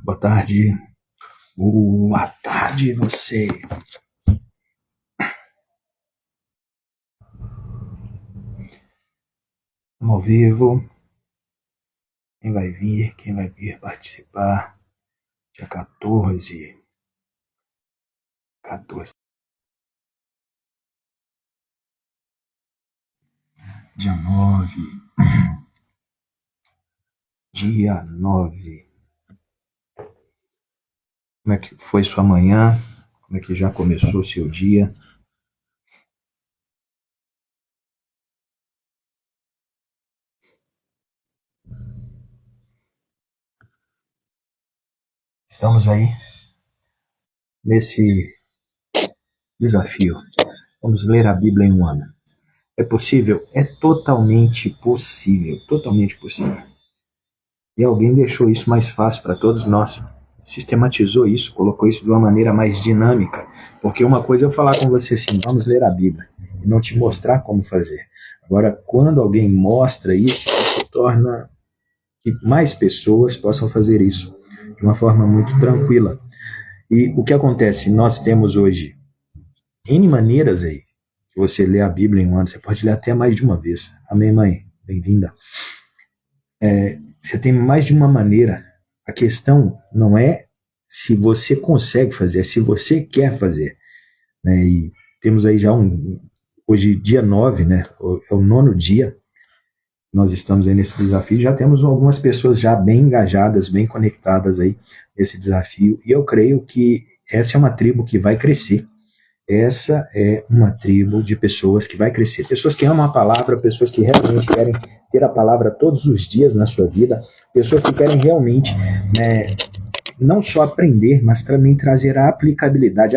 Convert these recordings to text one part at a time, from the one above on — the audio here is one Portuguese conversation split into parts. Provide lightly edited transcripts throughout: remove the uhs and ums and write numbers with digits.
Boa tarde. Boa tarde, você. Estamos ao vivo. Quem vai vir participar? Dia 14. Dia 9. Dia 9. Como é que foi sua manhã? Como é que já começou o seu dia? Estamos aí nesse desafio. Vamos ler a Bíblia em um ano. É possível? É totalmente possível. Totalmente possível. E alguém deixou isso mais fácil para todos nós. Sistematizou isso, colocou isso de uma maneira mais dinâmica. Porque uma coisa é eu falar com você assim, vamos ler a Bíblia, e não te mostrar como fazer. Agora, quando alguém mostra isso, isso torna que mais pessoas possam fazer isso de uma forma muito tranquila. E o que acontece? Nós temos hoje N maneiras aí de você ler a Bíblia em um ano. Você pode ler até mais de uma vez. Amém, mãe? Bem-vinda. Você tem mais de uma maneira. A questão não é se você consegue fazer, é se você quer fazer. Né? E temos aí já hoje dia 9, né? É o 9º dia. Nós estamos aí nesse desafio. Já temos algumas pessoas já bem engajadas, bem conectadas aí nesse desafio. E eu creio que essa é uma tribo que vai crescer. Essa é uma tribo de pessoas que vai crescer. Pessoas que amam a palavra, pessoas que realmente querem ter a palavra todos os dias na sua vida, pessoas que querem realmente não só aprender, mas também trazer a aplicabilidade,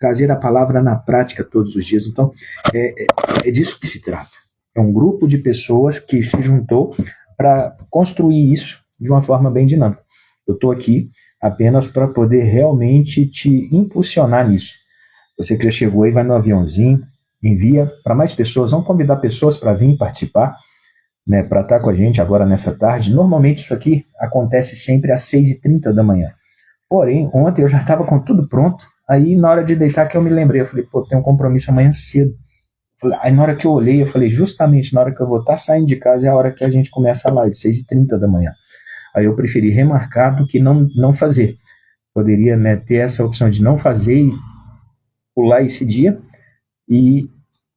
trazer a palavra na prática todos os dias. Então, é disso que se trata. É um grupo de pessoas que se juntou para construir isso de uma forma bem dinâmica. Eu estou aqui apenas para poder realmente te impulsionar nisso. Você que já chegou aí, vai no aviãozinho, envia para mais pessoas, vamos convidar pessoas para vir participar, né, para estar com a gente agora nessa tarde. Normalmente isso aqui acontece sempre às 6h30 da manhã. Porém, ontem eu já estava com tudo pronto, aí na hora de deitar que eu me lembrei, eu falei, tem um compromisso amanhã cedo. Aí na hora que eu olhei, eu falei, justamente na hora que eu vou estar saindo de casa é a hora que a gente começa a live, 6h30 da manhã. Aí eu preferi remarcar do que não fazer. Poderia, né, ter essa opção de não fazer e pular esse dia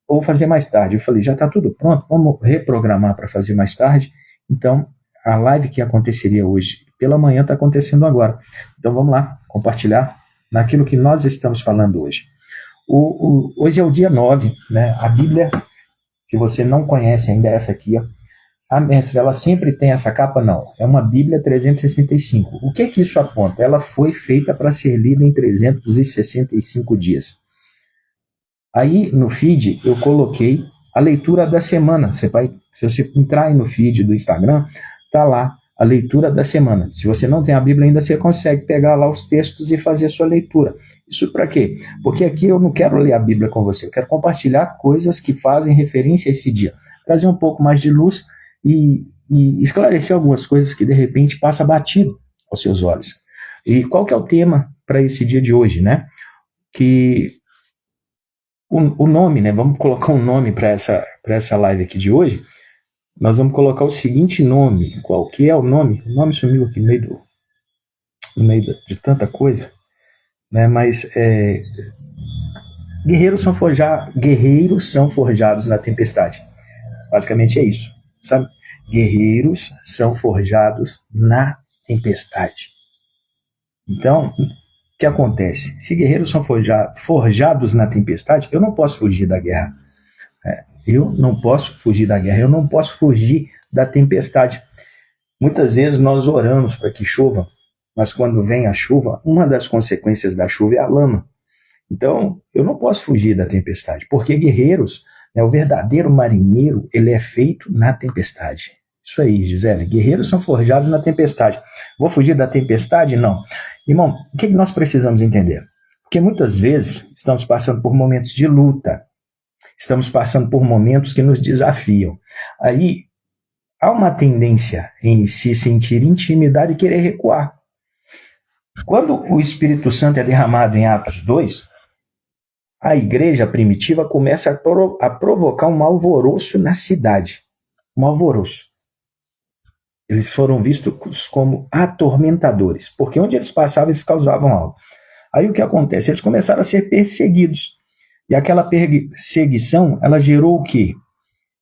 ou fazer mais tarde. Eu falei, já está tudo pronto, vamos reprogramar para fazer mais tarde. Então, a live que aconteceria hoje pela manhã está acontecendo agora. Então, vamos lá, compartilhar naquilo que nós estamos falando hoje. Hoje é o dia 9, né? A Bíblia, se você não conhece ainda essa aqui, ó, a mestra, ela sempre tem essa capa? Não. É uma Bíblia 365. O que isso aponta? Ela foi feita para ser lida em 365 dias. Aí no feed eu coloquei a leitura da semana. Se você entrar aí no feed do Instagram, tá lá a leitura da semana. Se você não tem a Bíblia ainda, você consegue pegar lá os textos e fazer a sua leitura. Isso para quê? Porque aqui eu não quero ler a Bíblia com você, eu quero compartilhar coisas que fazem referência a esse dia. Trazer um pouco mais de luz e esclarecer algumas coisas que de repente passa batido aos seus olhos. E qual que é o tema para esse dia de hoje, né? Que o nome, né? Vamos colocar um nome para essa live aqui de hoje. Nós vamos colocar o seguinte nome. Qual que é o nome? O nome sumiu aqui no meio de tanta coisa, né? Mas guerreiros são forjados na tempestade. Basicamente é isso, sabe? Guerreiros são forjados na tempestade. Então, o que acontece? Se guerreiros são forjados na tempestade, eu não posso fugir da guerra. Eu não posso fugir da guerra, eu não posso fugir da tempestade. Muitas vezes nós oramos para que chova, mas quando vem a chuva, uma das consequências da chuva é a lama. Então, eu não posso fugir da tempestade, porque guerreiros, né, o verdadeiro marinheiro, ele é feito na tempestade. Isso aí, Gisele, guerreiros são forjados na tempestade. Vou fugir da tempestade? Não. Irmão, o que nós precisamos entender? Porque muitas vezes estamos passando por momentos de luta, estamos passando por momentos que nos desafiam. Aí há uma tendência em se sentir intimidado e querer recuar. Quando o Espírito Santo é derramado em Atos 2, a igreja primitiva começa a provocar um alvoroço na cidade. Um alvoroço. Eles foram vistos como atormentadores, porque onde eles passavam, eles causavam algo. Aí o que acontece? Eles começaram a ser perseguidos. E aquela perseguição, ela gerou o quê?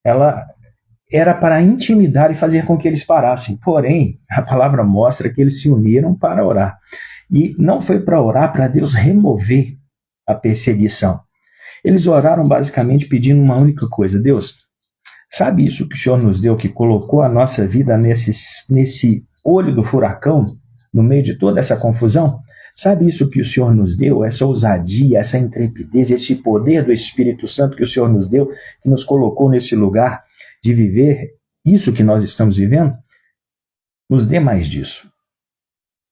Ela era para intimidar e fazer com que eles parassem. Porém, a palavra mostra que eles se uniram para orar. E não foi para orar para Deus remover a perseguição. Eles oraram basicamente pedindo uma única coisa: Deus, sabe isso que o Senhor nos deu, que colocou a nossa vida nesse olho do furacão, no meio de toda essa confusão? Sabe isso que o Senhor nos deu, essa ousadia, essa intrepidez, esse poder do Espírito Santo que o Senhor nos deu, que nos colocou nesse lugar de viver isso que nós estamos vivendo? Nos dê mais disso.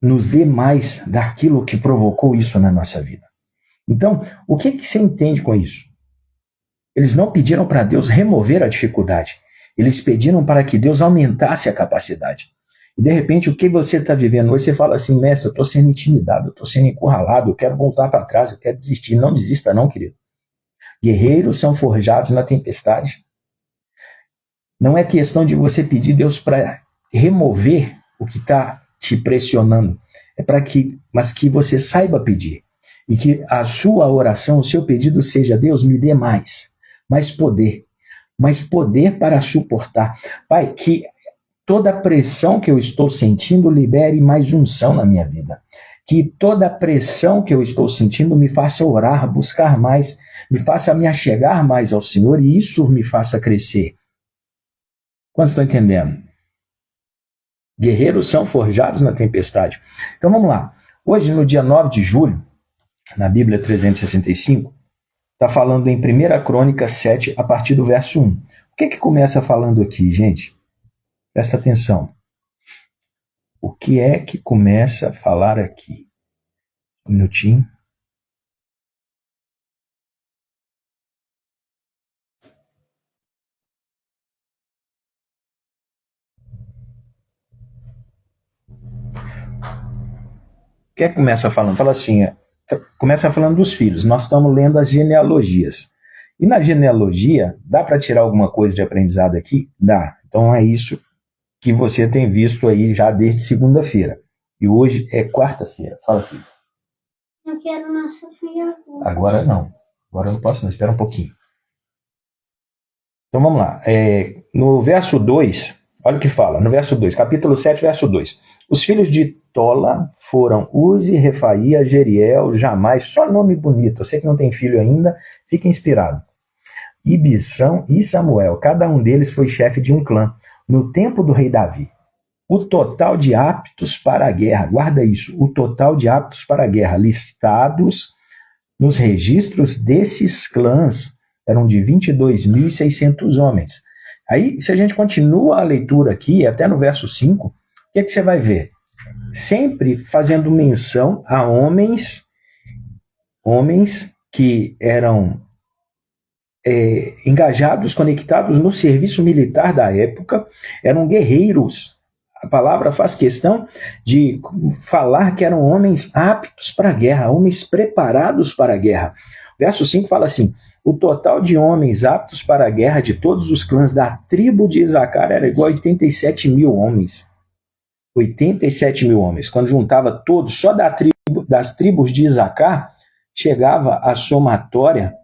Nos dê mais daquilo que provocou isso na nossa vida. Então, o que você entende com isso? Eles não pediram para Deus remover a dificuldade. Eles pediram para que Deus aumentasse a capacidade. E de repente, o que você está vivendo hoje, você fala assim: mestre, eu estou sendo intimidado, eu estou sendo encurralado, eu quero voltar para trás, eu quero desistir. Não desista não, querido. Guerreiros são forjados na tempestade. Não é questão de você pedir Deus para remover o que está te pressionando. Mas que você saiba pedir. E que a sua oração, o seu pedido seja: Deus, me dê mais poder para suportar. Pai, que toda a pressão que eu estou sentindo libere mais unção na minha vida. Que toda a pressão que eu estou sentindo me faça orar, buscar mais, me faça me achegar mais ao Senhor e isso me faça crescer. Quantos estão entendendo? Guerreiros são forjados na tempestade. Então vamos lá. Hoje, no dia 9 de julho, na Bíblia 365, está falando em 1 Crônicas 7, a partir do verso 1. O que começa falando aqui, gente? Presta atenção. O que é que começa a falar aqui? Um minutinho. O que é que começa falando? Fala assim, começa falando dos filhos. Nós estamos lendo as genealogias. E na genealogia, dá para tirar alguma coisa de aprendizado aqui? Dá. Então é isso que você tem visto aí já desde segunda-feira. E hoje é quarta-feira. Fala, filho. Eu quero nossa filha. Agora não. Agora eu não posso não. Espera um pouquinho. Então vamos lá. No verso 2, olha o que fala. No verso 2, capítulo 7, verso 2. Os filhos de Tola foram Uzi, Refaía, Jeriel, Jamais. Só nome bonito. Você que não tem filho ainda, fica inspirado. Ibissão e Samuel. Cada um deles foi chefe de um clã. No tempo do rei Davi. O total de aptos para a guerra, guarda isso, o total de aptos para a guerra listados nos registros desses clãs eram de 22.600 homens. Aí, se a gente continua a leitura aqui, até no verso 5, o que você vai ver? Sempre fazendo menção a homens que eram engajados, conectados no serviço militar da época, eram guerreiros. A palavra faz questão de falar que eram homens aptos para a guerra, homens preparados para a guerra. Verso 5 fala assim: o total de homens aptos para a guerra de todos os clãs da tribo de Isacar era igual a 87 mil homens. 87 mil homens. Quando juntava todos, só das tribos de Isacar, chegava a somatória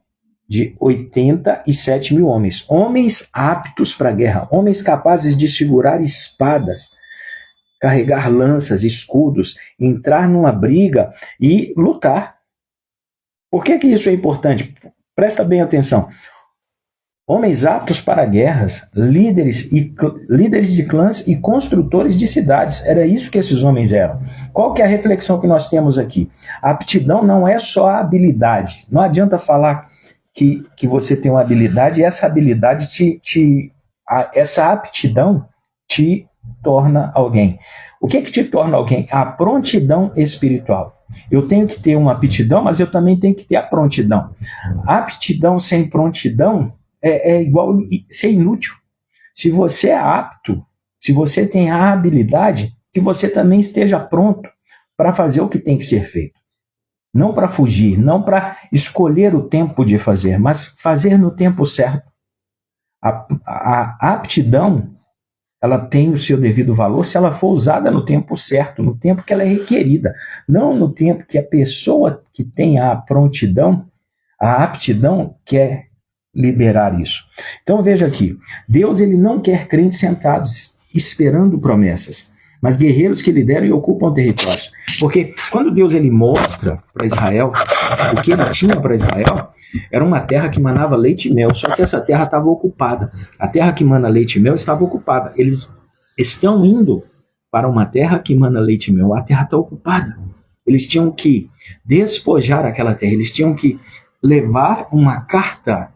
de 87 mil homens. Homens aptos para a guerra, homens capazes de segurar espadas, carregar lanças, escudos, entrar numa briga e lutar. Por que isso é importante? Presta bem atenção. Homens aptos para guerras, líderes de clãs e construtores de cidades. Era isso que esses homens eram. Qual que é a reflexão que nós temos aqui? A aptidão não é só a habilidade. Não adianta falar que você tem uma habilidade e essa habilidade essa aptidão te torna alguém. O que te torna alguém? A prontidão espiritual. Eu tenho que ter uma aptidão, mas eu também tenho que ter a prontidão. A aptidão sem prontidão é igual ser inútil. Se você é apto, se você tem a habilidade, que você também esteja pronto. para fazer o que tem que ser feito. Não para fugir, não para escolher o tempo de fazer, mas fazer no tempo certo. A aptidão, ela tem o seu devido valor se ela for usada no tempo certo, no tempo que ela é requerida, não no tempo que a pessoa que tem a prontidão, a aptidão, quer liberar isso. Então veja aqui, Deus ele não quer crentes sentados esperando promessas, mas guerreiros que lideram e ocupam territórios. Porque quando Deus ele mostra para Israel o que ele tinha para Israel, era uma terra que manava leite e mel, só que essa terra estava ocupada. A terra que mana leite e mel estava ocupada. Eles estão indo para uma terra que mana leite e mel. A terra está ocupada. Eles tinham que despojar aquela terra, eles tinham que levar uma carta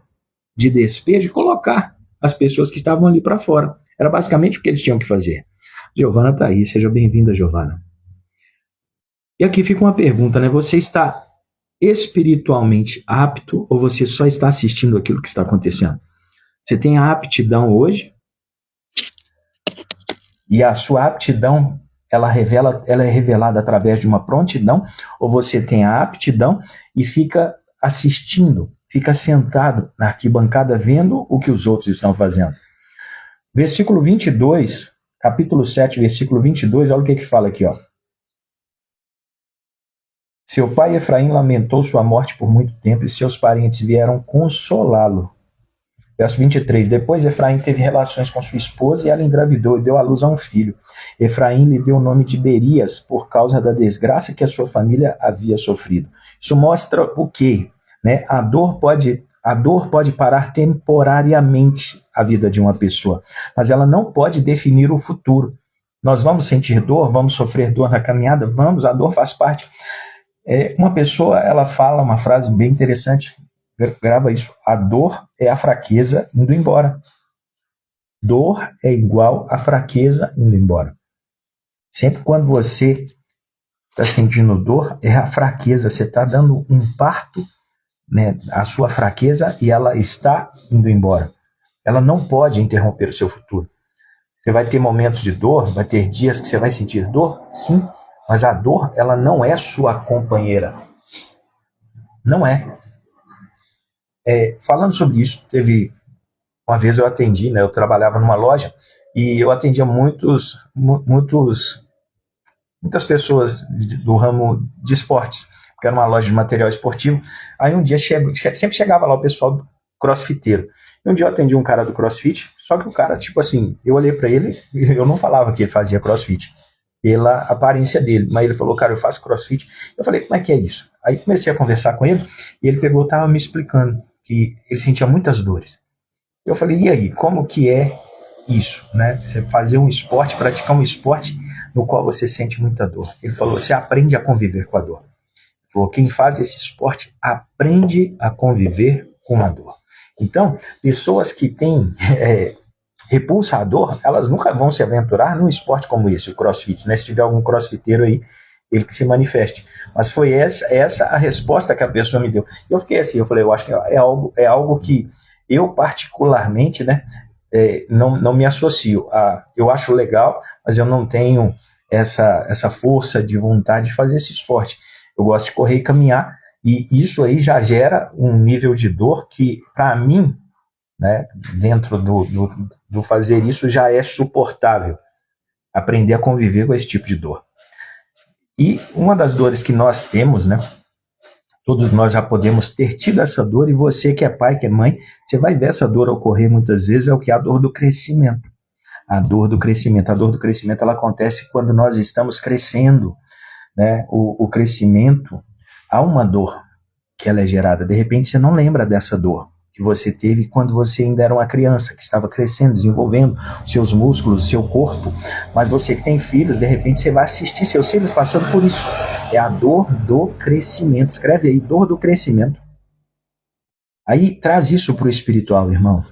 de despejo e colocar as pessoas que estavam ali para fora. Era basicamente o que eles tinham que fazer. Giovana está aí, seja bem-vinda, Giovana. E aqui fica uma pergunta, né? Você está espiritualmente apto ou você só está assistindo aquilo que está acontecendo? Você tem a aptidão hoje e a sua aptidão ela é revelada através de uma prontidão, ou você tem a aptidão e fica assistindo, fica sentado na arquibancada vendo o que os outros estão fazendo? Versículo 22, capítulo 7, versículo 22, olha o que fala aqui, ó. Seu pai Efraim lamentou sua morte por muito tempo e seus parentes vieram consolá-lo. Verso 23. Depois Efraim teve relações com sua esposa e ela engravidou e deu à luz a um filho. Efraim lhe deu o nome de Berias por causa da desgraça que a sua família havia sofrido. Isso mostra o quê? Né? A dor pode parar temporariamente a vida de uma pessoa, mas ela não pode definir o futuro. Nós vamos sentir dor, vamos sofrer dor na caminhada? Vamos, a dor faz parte. Uma pessoa, ela fala uma frase bem interessante, grava isso: a dor é a fraqueza indo embora. Dor é igual a fraqueza indo embora. Sempre quando você está sentindo dor, é a fraqueza, você está dando um parto, né, à sua fraqueza e ela está indo embora. Ela não pode interromper o seu futuro. Você vai ter momentos de dor, vai ter dias que você vai sentir dor, sim, mas a dor, ela não é sua companheira. Não é. Falando sobre isso, teve uma vez eu atendi, né, eu trabalhava numa loja e eu atendia muitas pessoas do ramo de esportes, porque era uma loja de material esportivo. Aí um dia sempre chegava lá o pessoal crossfiteiro. E um dia eu atendi um cara do crossfit, só que o cara, tipo assim, eu olhei para ele, eu não falava que ele fazia crossfit pela aparência dele, mas ele falou: cara, eu faço crossfit. Eu falei: como é que é isso? Aí comecei a conversar com ele e ele pegou, estava me explicando que ele sentia muitas dores. Eu falei: e aí, como que é isso, né? Você fazer um esporte, praticar um esporte no qual você sente muita dor. Ele falou: você aprende a conviver com a dor. Ele falou: quem faz esse esporte aprende a conviver com a dor. Então, pessoas que têm repulsa à dor, elas nunca vão se aventurar num esporte como esse, o crossfit, né? Se tiver algum crossfiteiro aí, ele que se manifeste. Mas foi essa a resposta que a pessoa me deu. Eu fiquei assim, eu falei: eu acho que é algo que eu particularmente, né, não me associo. Eu acho legal, mas eu não tenho essa força de vontade de fazer esse esporte. Eu gosto de correr e caminhar, e isso aí já gera um nível de dor que, para mim, né, dentro do fazer isso, já é suportável. Aprender a conviver com esse tipo de dor. E uma das dores que nós temos, né, todos nós já podemos ter tido essa dor, e você que é pai, que é mãe, você vai ver essa dor ocorrer muitas vezes, é o que é a dor do crescimento. A dor do crescimento. A dor do crescimento, ela acontece quando nós estamos crescendo, né? O crescimento, há uma dor que ela é gerada. De repente você não lembra dessa dor que você teve quando você ainda era uma criança, que estava crescendo, desenvolvendo seus músculos, seu corpo. Mas você que tem filhos, de repente você vai assistir seus filhos passando por isso. É a dor do crescimento. Escreve aí: dor do crescimento. Aí traz isso para o espiritual, irmão.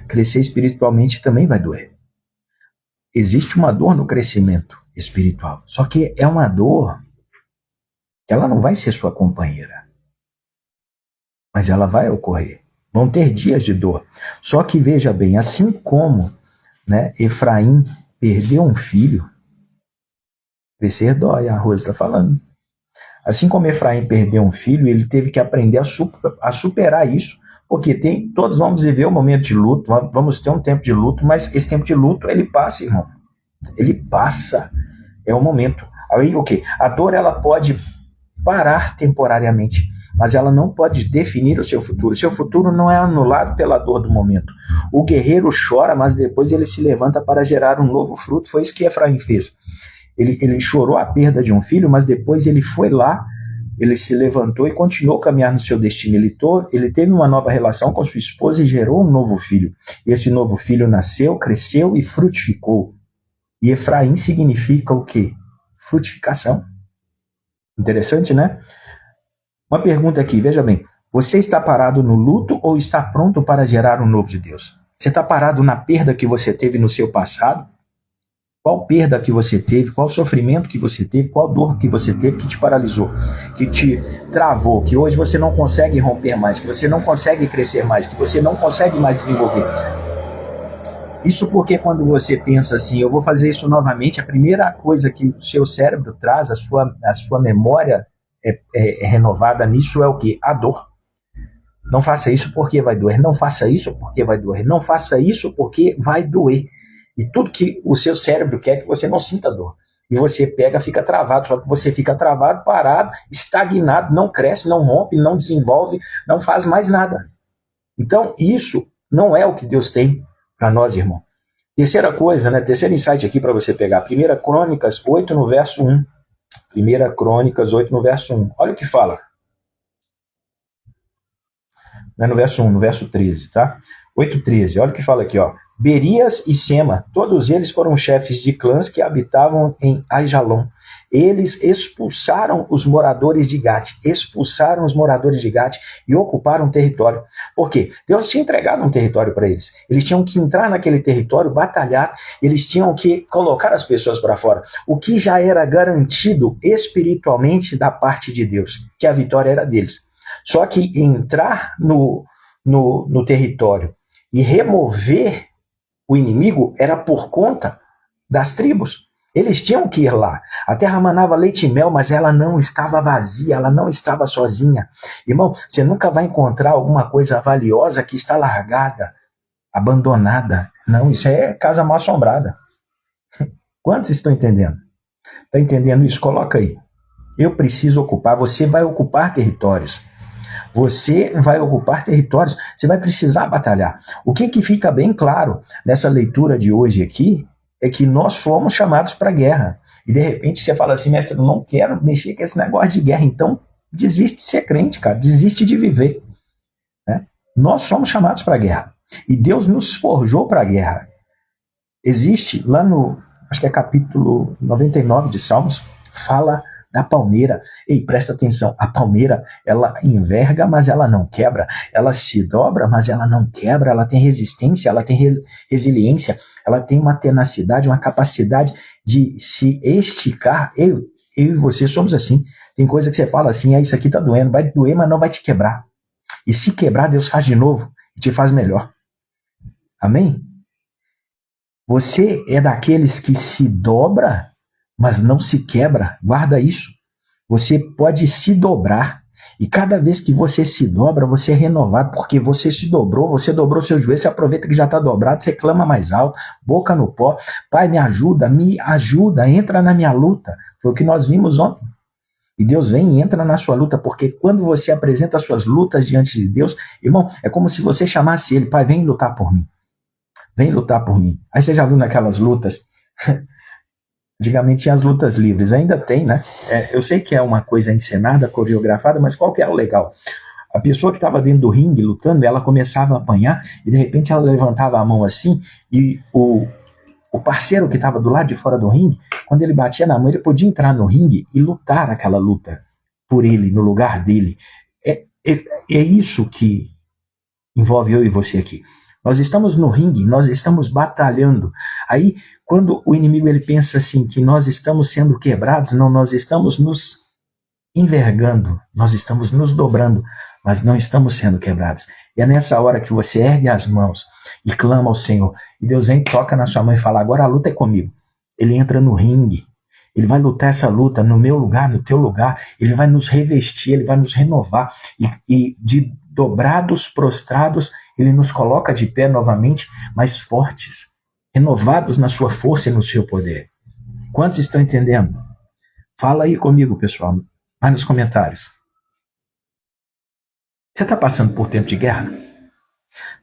Crescer espiritualmente também vai doer. Existe uma dor no crescimento espiritual. Só que é uma dor que ela não vai ser sua companheira. Mas ela vai ocorrer. Vão ter dias de dor. Só que veja bem, assim como, né, Efraim perdeu um filho, Crescer dói, a Rosa está falando. Assim como Efraim perdeu um filho, ele teve que aprender a superar isso, porque todos vamos viver um momento de luto, vamos ter um tempo de luto, mas esse tempo de luto, ele passa, irmão. Ele passa. É um momento. Aí o quê? A dor, ela pode parar temporariamente, mas ela não pode definir o seu futuro. O seu futuro não é anulado pela dor do momento. O guerreiro chora, mas depois ele se levanta para gerar um novo fruto. Foi isso que Efraim fez. Ele chorou a perda de um filho, mas depois ele foi lá, ele se levantou e continuou a caminhar no seu destino. Ele teve uma nova relação com sua esposa e gerou um novo filho. Esse novo filho nasceu, cresceu e frutificou. E Efraim significa o quê? Frutificação. Interessante, né? Uma pergunta aqui, veja bem. Você está parado no luto ou está pronto para gerar um novo de Deus? Você está parado na perda que você teve no seu passado? Qual perda que você teve, qual sofrimento que você teve, qual dor que você teve que te paralisou, que te travou, que hoje você não consegue romper mais, que você não consegue crescer mais, que você não consegue mais desenvolver. Isso porque quando você pensa assim, eu vou fazer isso novamente, a primeira coisa que o seu cérebro traz, a sua memória é renovada nisso é o quê? A dor. Não faça isso porque vai doer, não faça isso porque vai doer, não faça isso porque vai doer. E tudo que o seu cérebro quer é que você não sinta dor. E você pega, fica travado, só que você fica travado, parado, estagnado, não cresce, não rompe, não desenvolve, não faz mais nada. Então, isso não é o que Deus tem para nós, irmão. Terceira coisa, né? Terceiro insight aqui para você pegar. 1 Crônicas 8, no verso 1. 1 Crônicas 8, no verso 1. Olha o que fala. Não é no verso 1, no verso 13, tá? 8:13. Olha o que fala aqui, ó. Berias e Sema, todos eles foram chefes de clãs que habitavam em Aijalon. Eles expulsaram os moradores de Gate, e ocuparam o território. Por quê? Deus tinha entregado um território para eles. Eles tinham que entrar naquele território, batalhar, eles tinham que colocar as pessoas para fora. O que já era garantido espiritualmente da parte de Deus, que a vitória era deles. Só que entrar no território e remover o inimigo era por conta das tribos. Eles tinham que ir lá. A terra manava leite e mel, mas ela não estava vazia, ela não estava sozinha. Irmão, você nunca vai encontrar alguma coisa valiosa que está largada, abandonada. Não, isso é casa mal assombrada. Quantos estão entendendo? Está entendendo isso? Coloca aí. Eu preciso ocupar, você vai ocupar territórios. Você vai ocupar territórios, você vai precisar batalhar. O que fica bem claro nessa leitura de hoje aqui é que nós fomos chamados para a guerra. E de repente você fala assim, mestre, eu não quero mexer com esse negócio de guerra. Então desiste de ser crente, cara, desiste de viver. Né? Nós somos chamados para a guerra. E Deus nos forjou para a guerra. Existe lá no, acho que é capítulo 99 de Salmos, fala da palmeira. Ei, presta atenção, a palmeira, ela enverga, mas ela não quebra, ela se dobra, mas ela não quebra, ela tem resistência, ela tem resiliência, ela tem uma tenacidade, uma capacidade de se esticar. Eu e você somos assim. Tem coisa que você fala assim, isso aqui tá doendo, vai doer, mas não vai te quebrar. E se quebrar, Deus faz de novo e te faz melhor. Amém? Você é daqueles que se dobra, mas não se quebra. Guarda isso. Você pode se dobrar. E cada vez que você se dobra, você é renovado, porque você se dobrou, você dobrou seu joelho, você aproveita que já está dobrado, você clama mais alto, boca no pó. Pai, me ajuda, entra na minha luta. Foi o que nós vimos ontem. E Deus vem e entra na sua luta, porque quando você apresenta as suas lutas diante de Deus, irmão, é como se você chamasse ele, Pai, vem lutar por mim. Vem lutar por mim. Aí você já viu naquelas lutas... Antigamente tinha as lutas livres, ainda tem, né? Eu sei que é uma coisa encenada, coreografada, mas qual que era o legal? A pessoa que estava dentro do ringue lutando, ela começava a apanhar e de repente ela levantava a mão assim e o parceiro que estava do lado de fora do ringue, quando ele batia na mão, ele podia entrar no ringue e lutar aquela luta por ele, no lugar dele. É isso que envolve eu e você aqui. Nós estamos no ringue, nós estamos batalhando. Aí, quando o inimigo ele pensa assim, que nós estamos sendo quebrados, não, nós estamos nos envergando, nós estamos nos dobrando, mas não estamos sendo quebrados. E é nessa hora que você ergue as mãos e clama ao Senhor, e Deus vem, toca na sua mão e fala, agora a luta é comigo. Ele entra no ringue, Ele vai lutar essa luta no meu lugar, no teu lugar. Ele vai nos revestir, ele vai nos renovar. E de dobrados, prostrados, ele nos coloca de pé novamente, mais fortes, renovados na sua força e no seu poder. Quantos estão entendendo? Fala aí comigo, pessoal. Vai nos comentários. Você está passando por tempo de guerra?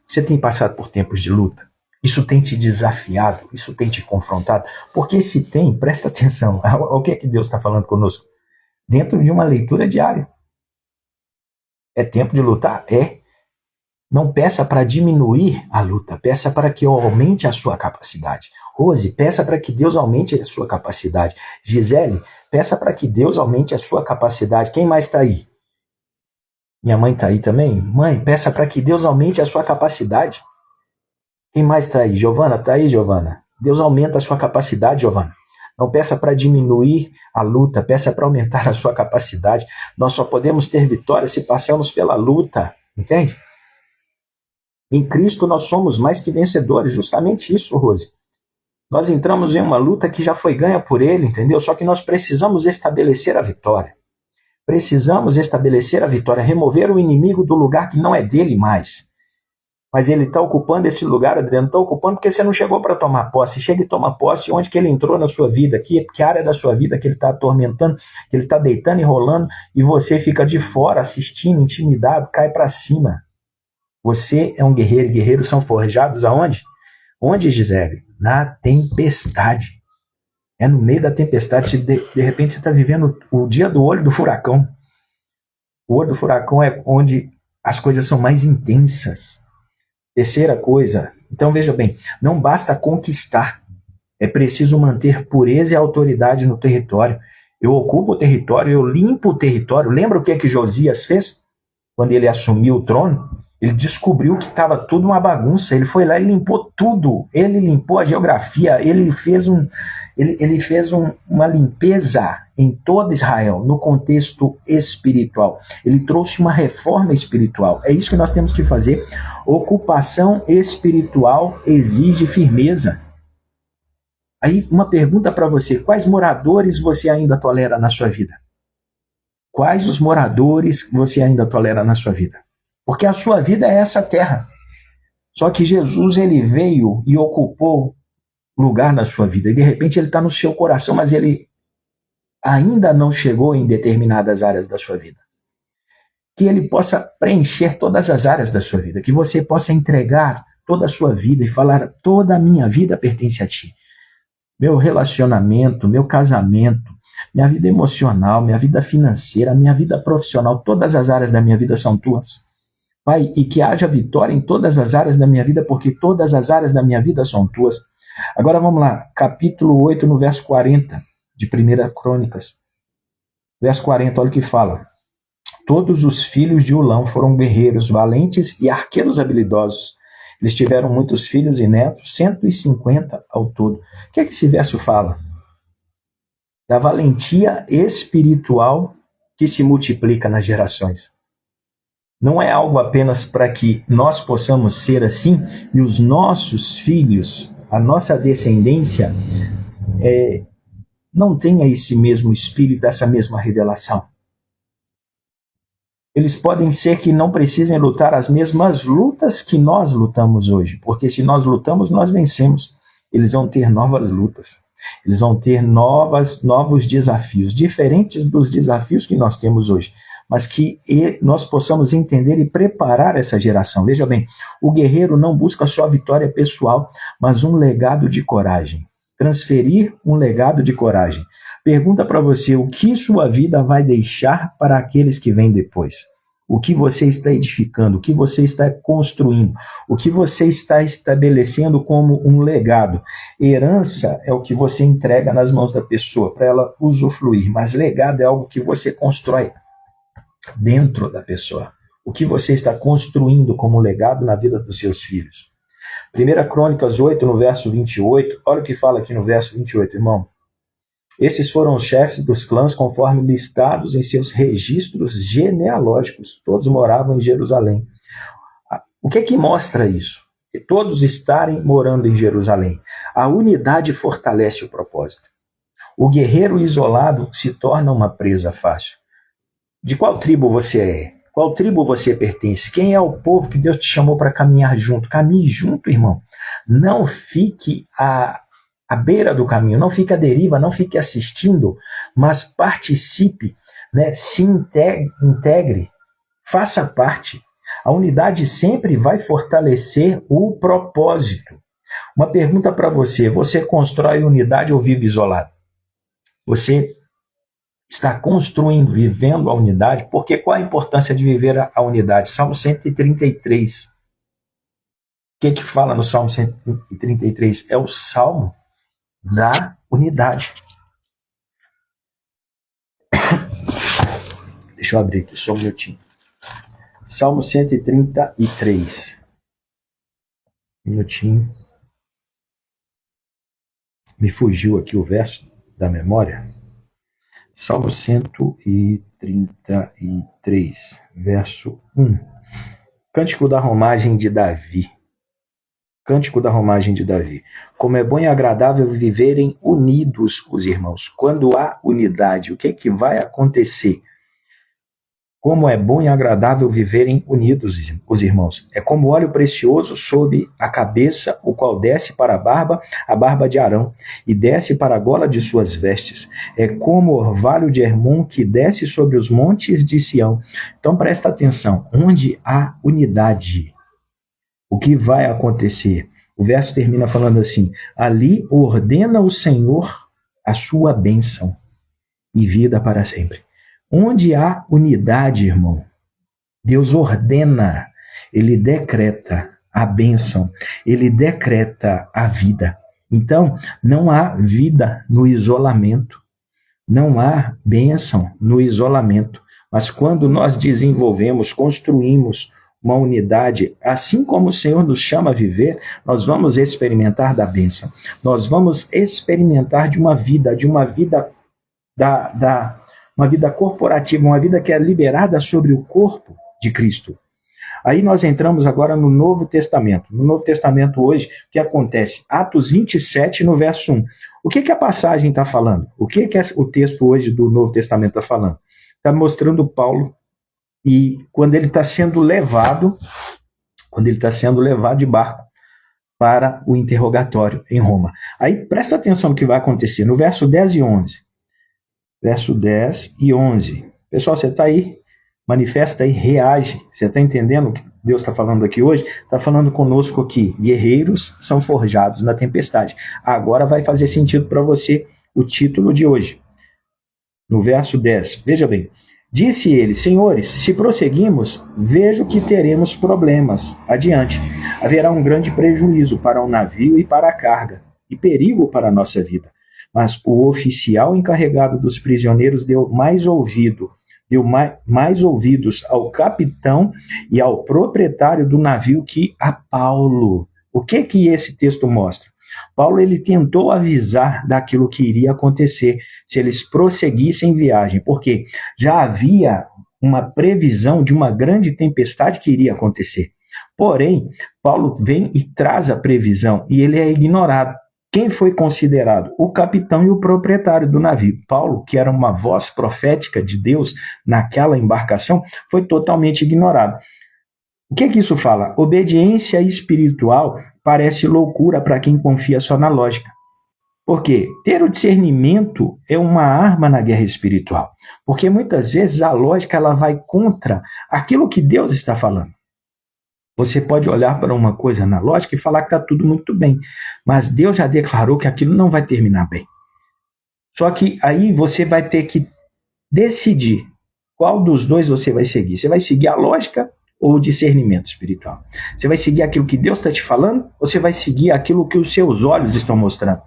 Você tem passado por tempos de luta? Isso tem te desafiado? Isso tem te confrontado? Porque se tem, presta atenção. O que é que Deus está falando conosco? Dentro de uma leitura diária. É tempo de lutar? É. Não peça para diminuir a luta. Peça para que eu aumente a sua capacidade. Rose, peça para que Deus aumente a sua capacidade. Gisele, peça para que Deus aumente a sua capacidade. Quem mais está aí? Minha mãe está aí também? Mãe, peça para que Deus aumente a sua capacidade. Quem mais está aí? Giovana, está aí, Giovana? Deus aumenta a sua capacidade, Giovana. Não peça para diminuir a luta, peça para aumentar a sua capacidade. Nós só podemos ter vitória se passamos pela luta, entende? Em Cristo nós somos mais que vencedores, justamente isso, Rose. Nós entramos em uma luta que já foi ganha por Ele, entendeu? Só que nós precisamos estabelecer a vitória. Precisamos estabelecer a vitória, remover o inimigo do lugar que não é dele mais. Mas ele está ocupando esse lugar, Adriano, está ocupando porque você não chegou para tomar posse. Chega e toma posse onde que ele entrou na sua vida, que área da sua vida que ele está atormentando, que ele está deitando e rolando, e você fica de fora assistindo, intimidado, cai para cima. Você é um guerreiro, e guerreiros são forjados aonde? Onde, Gisele? Na tempestade. É no meio da tempestade. De repente você está vivendo o dia do olho do furacão. O olho do furacão é onde as coisas são mais intensas. Terceira coisa, então veja bem, não basta conquistar, é preciso manter pureza e autoridade no território. Eu ocupo o território, eu limpo o território. Lembra o que é que Josias fez? Quando ele assumiu o trono, ele descobriu que estava tudo uma bagunça, ele foi lá e limpou tudo, ele limpou a geografia, ele fez uma limpeza em todo Israel, no contexto espiritual. Ele trouxe uma reforma espiritual. É isso que nós temos que fazer. Ocupação espiritual exige firmeza. Aí, uma pergunta para você: quais moradores você ainda tolera na sua vida? Quais os moradores você ainda tolera na sua vida? Porque a sua vida é essa terra. Só que Jesus, ele veio e ocupou lugar na sua vida. E de repente ele está no seu coração, mas ele ainda não chegou em determinadas áreas da sua vida. Que ele possa preencher todas as áreas da sua vida. Que você possa entregar toda a sua vida e falar: toda a minha vida pertence a ti. Meu relacionamento, meu casamento, minha vida emocional, minha vida financeira, minha vida profissional, todas as áreas da minha vida são tuas. Pai, e que haja vitória em todas as áreas da minha vida, porque todas as áreas da minha vida são tuas. Agora vamos lá, capítulo 8, no verso 40, de 1 Crônicas. Verso 40, olha o que fala. Todos os filhos de Ulão foram guerreiros, valentes e arqueiros habilidosos. Eles tiveram muitos filhos e netos, 150 ao todo. O que é que esse verso fala? Da valentia espiritual que se multiplica nas gerações. Não é algo apenas para que nós possamos ser assim e os nossos filhos, a nossa descendência, não tenha esse mesmo espírito, essa mesma revelação. Eles podem ser que não precisem lutar as mesmas lutas que nós lutamos hoje, porque se nós lutamos, nós vencemos. Eles vão ter novas lutas, eles vão ter novos desafios, diferentes dos desafios que nós temos hoje, mas que nós possamos entender e preparar essa geração. Veja bem, o guerreiro não busca só a vitória pessoal, mas um legado de coragem. Transferir um legado de coragem. Pergunta para você: o que sua vida vai deixar para aqueles que vêm depois? O que você está edificando? O que você está construindo? O que você está estabelecendo como um legado? Herança é o que você entrega nas mãos da pessoa para ela usufruir, mas legado é algo que você constrói dentro da pessoa. O que você está construindo como legado na vida dos seus filhos. 1 Crônicas 8, no verso 28, olha o que fala aqui no verso 28, irmão. Esses foram os chefes dos clãs conforme listados em seus registros genealógicos. Todos moravam em Jerusalém. O que é que mostra isso? Todos estarem morando em Jerusalém. A unidade fortalece o propósito. O guerreiro isolado se torna uma presa fácil. De qual tribo você é? Qual tribo você pertence? Quem é o povo que Deus te chamou para caminhar junto? Caminhe junto, irmão. Não fique à beira do caminho, não fique à deriva, não fique assistindo, mas participe, né? Se integre, faça parte. A unidade sempre vai fortalecer o propósito. Uma pergunta para você: você constrói unidade ou vive isolado? Você está construindo, vivendo a unidade? Porque qual a importância de viver a unidade? Salmo 133. O que fala no Salmo 133? É o Salmo da unidade. Deixa eu abrir aqui só um minutinho. Salmo 133. Minutinho. Me fugiu aqui o verso da memória. Salmo 133, verso 1. Cântico da romagem de Davi. Cântico da romagem de Davi. Como é bom e agradável viverem unidos os irmãos. Quando há unidade, o que vai acontecer? Como é bom e agradável viverem unidos os irmãos. É como óleo precioso sobre a cabeça, o qual desce para a barba de Arão, e desce para a gola de suas vestes. É como orvalho de Hermon que desce sobre os montes de Sião. Então presta atenção, onde há unidade, o que vai acontecer? O verso termina falando assim: ali ordena o Senhor a sua bênção e vida para sempre. Onde há unidade, irmão, Deus ordena, Ele decreta a bênção, Ele decreta a vida. Então, não há vida no isolamento, não há bênção no isolamento. Mas quando nós desenvolvemos, construímos uma unidade, assim como o Senhor nos chama a viver, nós vamos experimentar da bênção. Nós vamos experimentar de uma vida uma vida corporativa, uma vida que é liberada sobre o corpo de Cristo. Aí nós entramos agora no Novo Testamento. No Novo Testamento hoje, o que acontece? Atos 27, no verso 1. O que a passagem está falando? O que o texto hoje do Novo Testamento está falando? Está mostrando Paulo, e quando ele está sendo levado de barco para o interrogatório em Roma. Aí presta atenção no que vai acontecer. No verso 10 e 11. Verso 10 e 11. Pessoal, você está aí? Manifesta aí, reage. Você está entendendo o que Deus está falando aqui hoje? Está falando conosco aqui. Guerreiros são forjados na tempestade. Agora vai fazer sentido para você o título de hoje. No verso 10. Veja bem. Disse ele: senhores, se prosseguimos, vejo que teremos problemas adiante. Haverá um grande prejuízo para o navio e para a carga, e perigo para a nossa vida. Mas o oficial encarregado dos prisioneiros deu mais ouvidos ao capitão e ao proprietário do navio que a Paulo. O que esse texto mostra? Paulo ele tentou avisar daquilo que iria acontecer se eles prosseguissem viagem, porque já havia uma previsão de uma grande tempestade que iria acontecer. Porém, Paulo vem e traz a previsão e ele é ignorado. Quem foi considerado? O capitão e o proprietário do navio. Paulo, que era uma voz profética de Deus naquela embarcação, foi totalmente ignorado. O que isso fala? Obediência espiritual parece loucura para quem confia só na lógica. Por quê? Ter o discernimento é uma arma na guerra espiritual. Porque muitas vezes a lógica ela vai contra aquilo que Deus está falando. Você pode olhar para uma coisa na lógica e falar que está tudo muito bem. Mas Deus já declarou que aquilo não vai terminar bem. Só que aí você vai ter que decidir qual dos dois você vai seguir. Você vai seguir a lógica ou o discernimento espiritual? Você vai seguir aquilo que Deus está te falando ou você vai seguir aquilo que os seus olhos estão mostrando?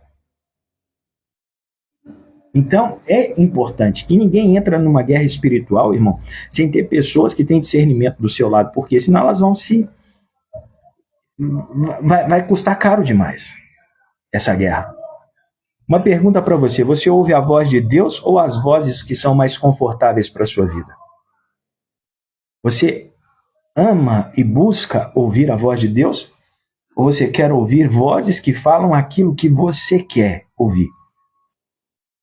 Então, é importante. E ninguém entra numa guerra espiritual, irmão, sem ter pessoas que têm discernimento do seu lado, porque senão elas vão vai custar caro demais essa guerra. Uma pergunta para você: você ouve a voz de Deus ou as vozes que são mais confortáveis para a sua vida? Você ama e busca ouvir a voz de Deus? Ou você quer ouvir vozes que falam aquilo que você quer ouvir?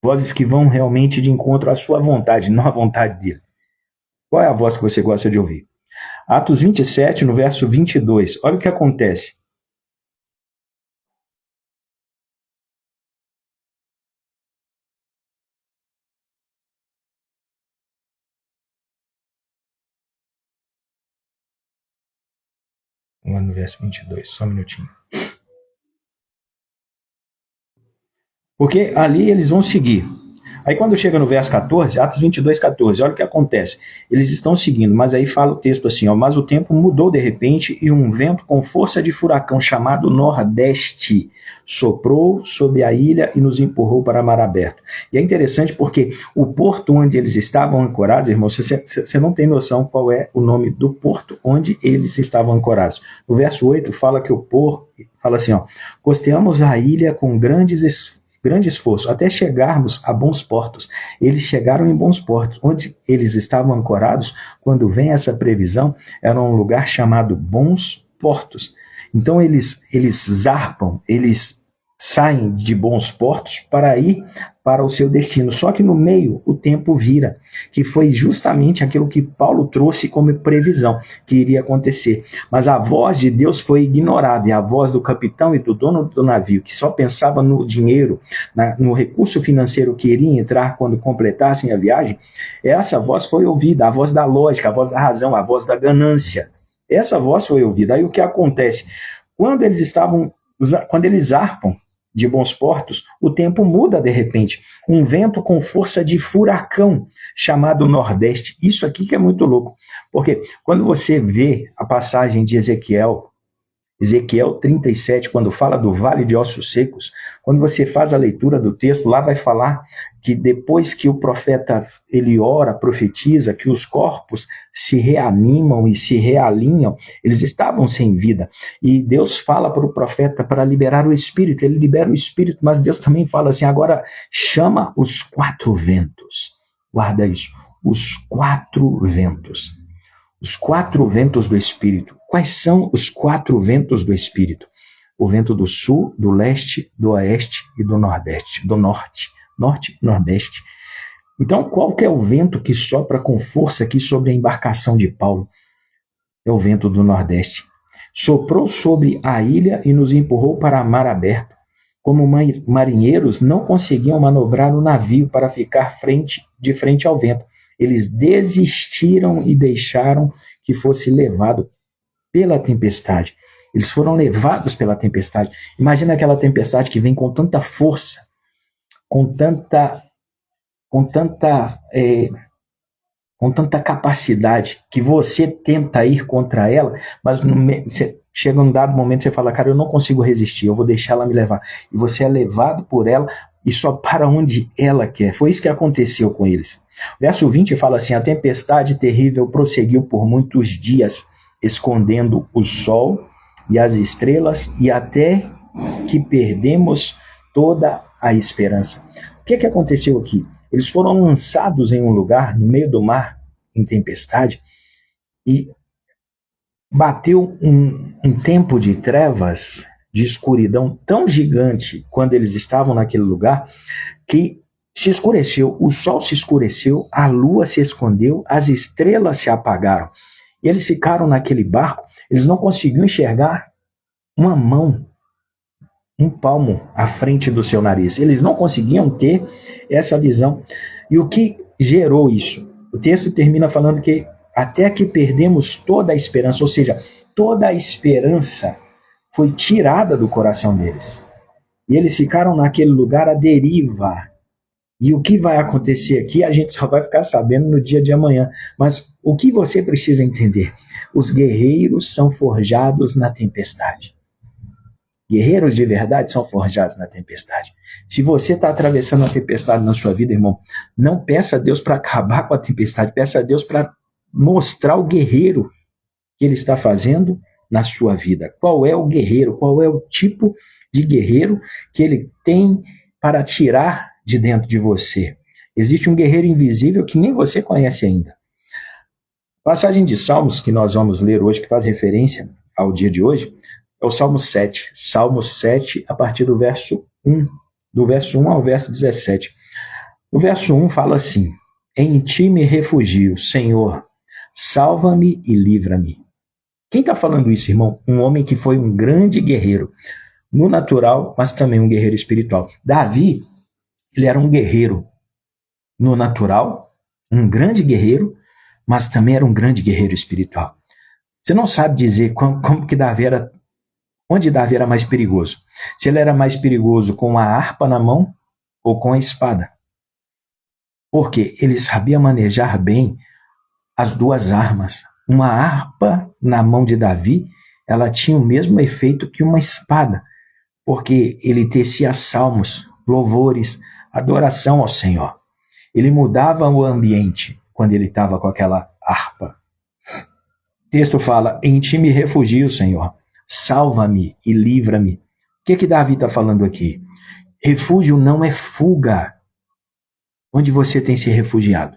Vozes que vão realmente de encontro à sua vontade, não à vontade dele. Qual é a voz que você gosta de ouvir? Atos 27, no verso 22. Olha o que acontece. Vamos lá no verso 22, só um minutinho. Porque ali eles vão seguir. Aí quando chega no verso 14, Atos 22, 14, olha o que acontece. Eles estão seguindo, mas aí fala o texto assim, ó, mas o tempo mudou de repente e um vento com força de furacão chamado Nordeste soprou sobre a ilha e nos empurrou para mar aberto. E é interessante porque o porto onde eles estavam ancorados, irmãos, você não tem noção qual é o nome do porto onde eles estavam ancorados. No verso 8 fala que o porto, fala assim, ó, costeamos a ilha com grande esforço, até chegarmos a bons portos. Eles chegaram em bons portos. Onde eles estavam ancorados, quando vem essa previsão, era um lugar chamado Bons Portos. Então eles zarpam, eles saem de bons portos para ir para o seu destino. Só que no meio o tempo vira, que foi justamente aquilo que Paulo trouxe como previsão que iria acontecer. Mas a voz de Deus foi ignorada, e a voz do capitão e do dono do navio, que só pensava no dinheiro, no recurso financeiro que iria entrar quando completassem a viagem, essa voz foi ouvida, a voz da lógica, a voz da razão, a voz da ganância. Essa voz foi ouvida. Aí o que acontece? Quando eles zarpam de bons portos, o tempo muda de repente. Um vento com força de furacão, chamado Nordeste. Isso aqui que é muito louco. Porque quando você vê a passagem de Ezequiel 37, quando fala do vale de ossos secos, quando você faz a leitura do texto, lá vai falar que depois que o profeta ele ora, profetiza, que os corpos se reanimam e se realinham, eles estavam sem vida. E Deus fala para o profeta para liberar o espírito, ele libera o espírito, mas Deus também fala assim, agora chama os 4 ventos. Guarda isso, os 4 ventos. Os 4 ventos do Espírito. Quais são os 4 ventos do Espírito? O vento do sul, do leste, do oeste e do nordeste. Do norte. Norte, nordeste. Então, qual que é o vento que sopra com força aqui sobre a embarcação de Paulo? É o vento do nordeste. Soprou sobre a ilha e nos empurrou para mar aberto. Como marinheiros não conseguiam manobrar o navio para ficar de frente ao vento. Eles desistiram e deixaram que fosse levado pela tempestade. Eles foram levados pela tempestade. Imagina aquela tempestade que vem com tanta força, com tanta capacidade, que você tenta ir contra ela, mas chega um dado momento você fala, cara, eu não consigo resistir, eu vou deixar ela me levar. E você é levado por ela e só para onde ela quer. Foi isso que aconteceu com eles. Verso 20 fala assim, a tempestade terrível prosseguiu por muitos dias, escondendo o sol e as estrelas, e até que perdemos toda a esperança. O que aconteceu aqui? Eles foram lançados em um lugar, no meio do mar, em tempestade, e bateu um tempo de trevas, de escuridão tão gigante quando eles estavam naquele lugar, que se escureceu, o sol se escureceu, a lua se escondeu, as estrelas se apagaram. E eles ficaram naquele barco, eles não conseguiam enxergar uma mão, um palmo à frente do seu nariz. Eles não conseguiam ter essa visão. E o que gerou isso? O texto termina falando que até que perdemos toda a esperança, ou seja, toda a esperança foi tirada do coração deles. E eles ficaram naquele lugar à deriva. E o que vai acontecer aqui, a gente só vai ficar sabendo no dia de amanhã. Mas o que você precisa entender? Os guerreiros são forjados na tempestade. Guerreiros de verdade são forjados na tempestade. Se você está atravessando uma tempestade na sua vida, irmão, não peça a Deus para acabar com a tempestade, peça a Deus para mostrar o guerreiro que ele está fazendo na sua vida. Qual é o guerreiro? Qual é o tipo de guerreiro que ele tem para tirar de dentro de você? Existe um guerreiro invisível que nem você conhece ainda. Passagem de Salmos que nós vamos ler hoje, que faz referência ao dia de hoje, é o Salmo 7. Salmo 7, a partir do verso 1. Do verso 1 ao verso 17. O verso 1 fala assim: em ti me refugio, Senhor, salva-me e livra-me. Quem está falando isso, irmão? Um homem que foi um grande guerreiro, no natural, mas também um guerreiro espiritual. Davi, ele era um guerreiro no natural, um grande guerreiro, mas também era um grande guerreiro espiritual. Você não sabe dizer como que Davi era, onde Davi era mais perigoso. Se ele era mais perigoso com a harpa na mão ou com a espada. Porque ele sabia manejar bem as duas armas. Uma harpa na mão de Davi, ela tinha o mesmo efeito que uma espada, porque ele tecia salmos, louvores, adoração ao Senhor. Ele mudava o ambiente quando ele estava com aquela harpa. O texto fala: em ti me refugio, Senhor, salva-me e livra-me. O que Davi está falando aqui? Refúgio não é fuga. Onde você tem se refugiado?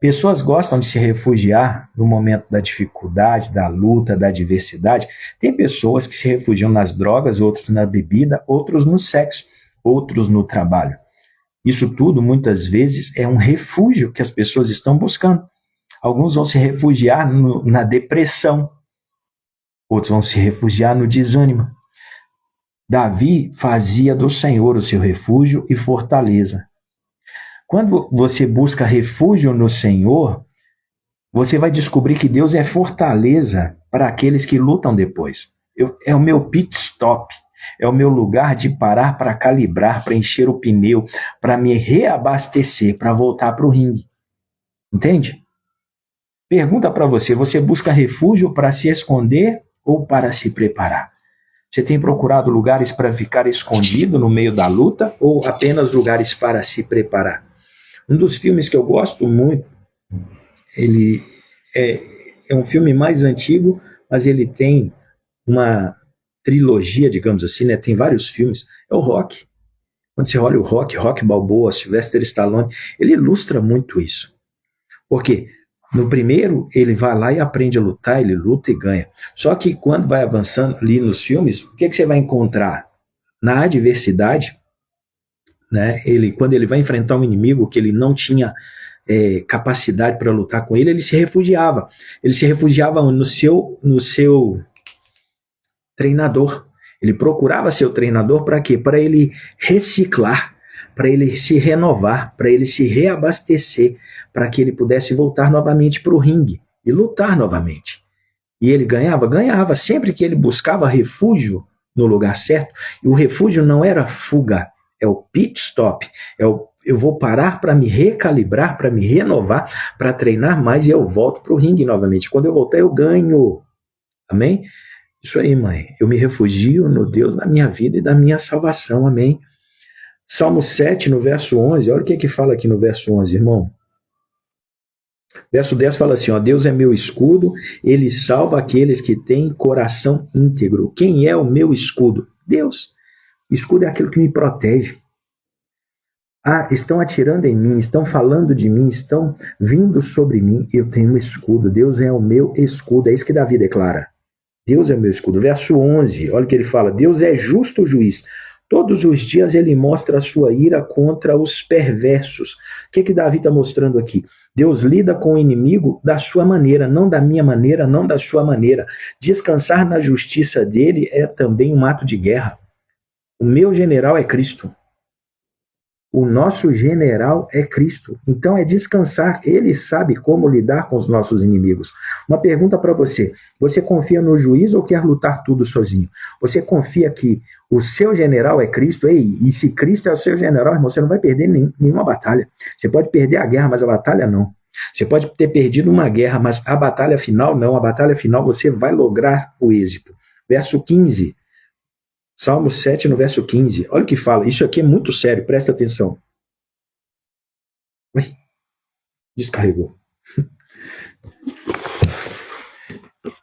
Pessoas gostam de se refugiar no momento da dificuldade, da luta, da adversidade. Tem pessoas que se refugiam nas drogas, outros na bebida, outros no sexo, outros no trabalho. Isso tudo, muitas vezes, é um refúgio que as pessoas estão buscando. Alguns vão se refugiar na depressão, outros vão se refugiar no desânimo. Davi fazia do Senhor o seu refúgio e fortaleza. Quando você busca refúgio no Senhor, você vai descobrir que Deus é fortaleza para aqueles que lutam depois. É o meu pit stop, é o meu lugar de parar para calibrar, para encher o pneu, para me reabastecer, para voltar para o ringue. Entende? Pergunta para você: você busca refúgio para se esconder ou para se preparar? Você tem procurado lugares para ficar escondido no meio da luta ou apenas lugares para se preparar? Um dos filmes que eu gosto muito, ele é um filme mais antigo, mas ele tem uma trilogia, digamos assim, né? Tem vários filmes. É o Rock. Quando você olha o Rock Balboa, Sylvester Stallone, ele ilustra muito isso. Porque no primeiro, ele vai lá e aprende a lutar, ele luta e ganha. Só que quando vai avançando ali nos filmes, o que você vai encontrar? Na adversidade, né? Quando ele vai enfrentar um inimigo que ele não tinha capacidade para lutar com ele se refugiava. Ele se refugiava no seu treinador. Ele procurava seu treinador para quê? Para ele reciclar, para ele se renovar, para ele se reabastecer, para que ele pudesse voltar novamente para o ringue e lutar novamente. E ele ganhava? Ganhava. Sempre que ele buscava refúgio no lugar certo, e o refúgio não era fuga, é o pit stop, eu vou parar para me recalibrar, para me renovar, para treinar mais e eu volto para o ringue novamente. Quando eu voltar, eu ganho. Amém? Isso aí, mãe. Eu me refugio no Deus da minha vida e da minha salvação. Amém? Salmo 7, no verso 11. Olha o que fala aqui no verso 11, irmão. Verso 10 fala assim, ó: Deus é meu escudo, ele salva aqueles que têm coração íntegro. Quem é o meu escudo? Deus. Escudo é aquilo que me protege. Estão atirando em mim, estão falando de mim, estão vindo sobre mim. Eu tenho um escudo. Deus é o meu escudo. É isso que Davi declara. Deus é o meu escudo. Verso 11, olha o que ele fala. Deus é justo juiz. Todos os dias ele mostra a sua ira contra os perversos. O que Davi está mostrando aqui? Deus lida com o inimigo da sua maneira, não da minha maneira, não da sua maneira. Descansar na justiça dele é também um ato de guerra. O meu general é Cristo. O nosso general é Cristo. Então é descansar. Ele sabe como lidar com os nossos inimigos. Uma pergunta para você. Você confia no juiz ou quer lutar tudo sozinho? Você confia que o seu general é Cristo? E se Cristo é o seu general, irmão, você não vai perder nenhuma batalha. Você pode perder a guerra, mas a batalha não. Você pode ter perdido uma guerra, mas a batalha final não. A batalha final você vai lograr o êxito. Verso 15. Salmo 7, no verso 15. Olha o que fala. Isso aqui é muito sério, presta atenção. Ui, descarregou.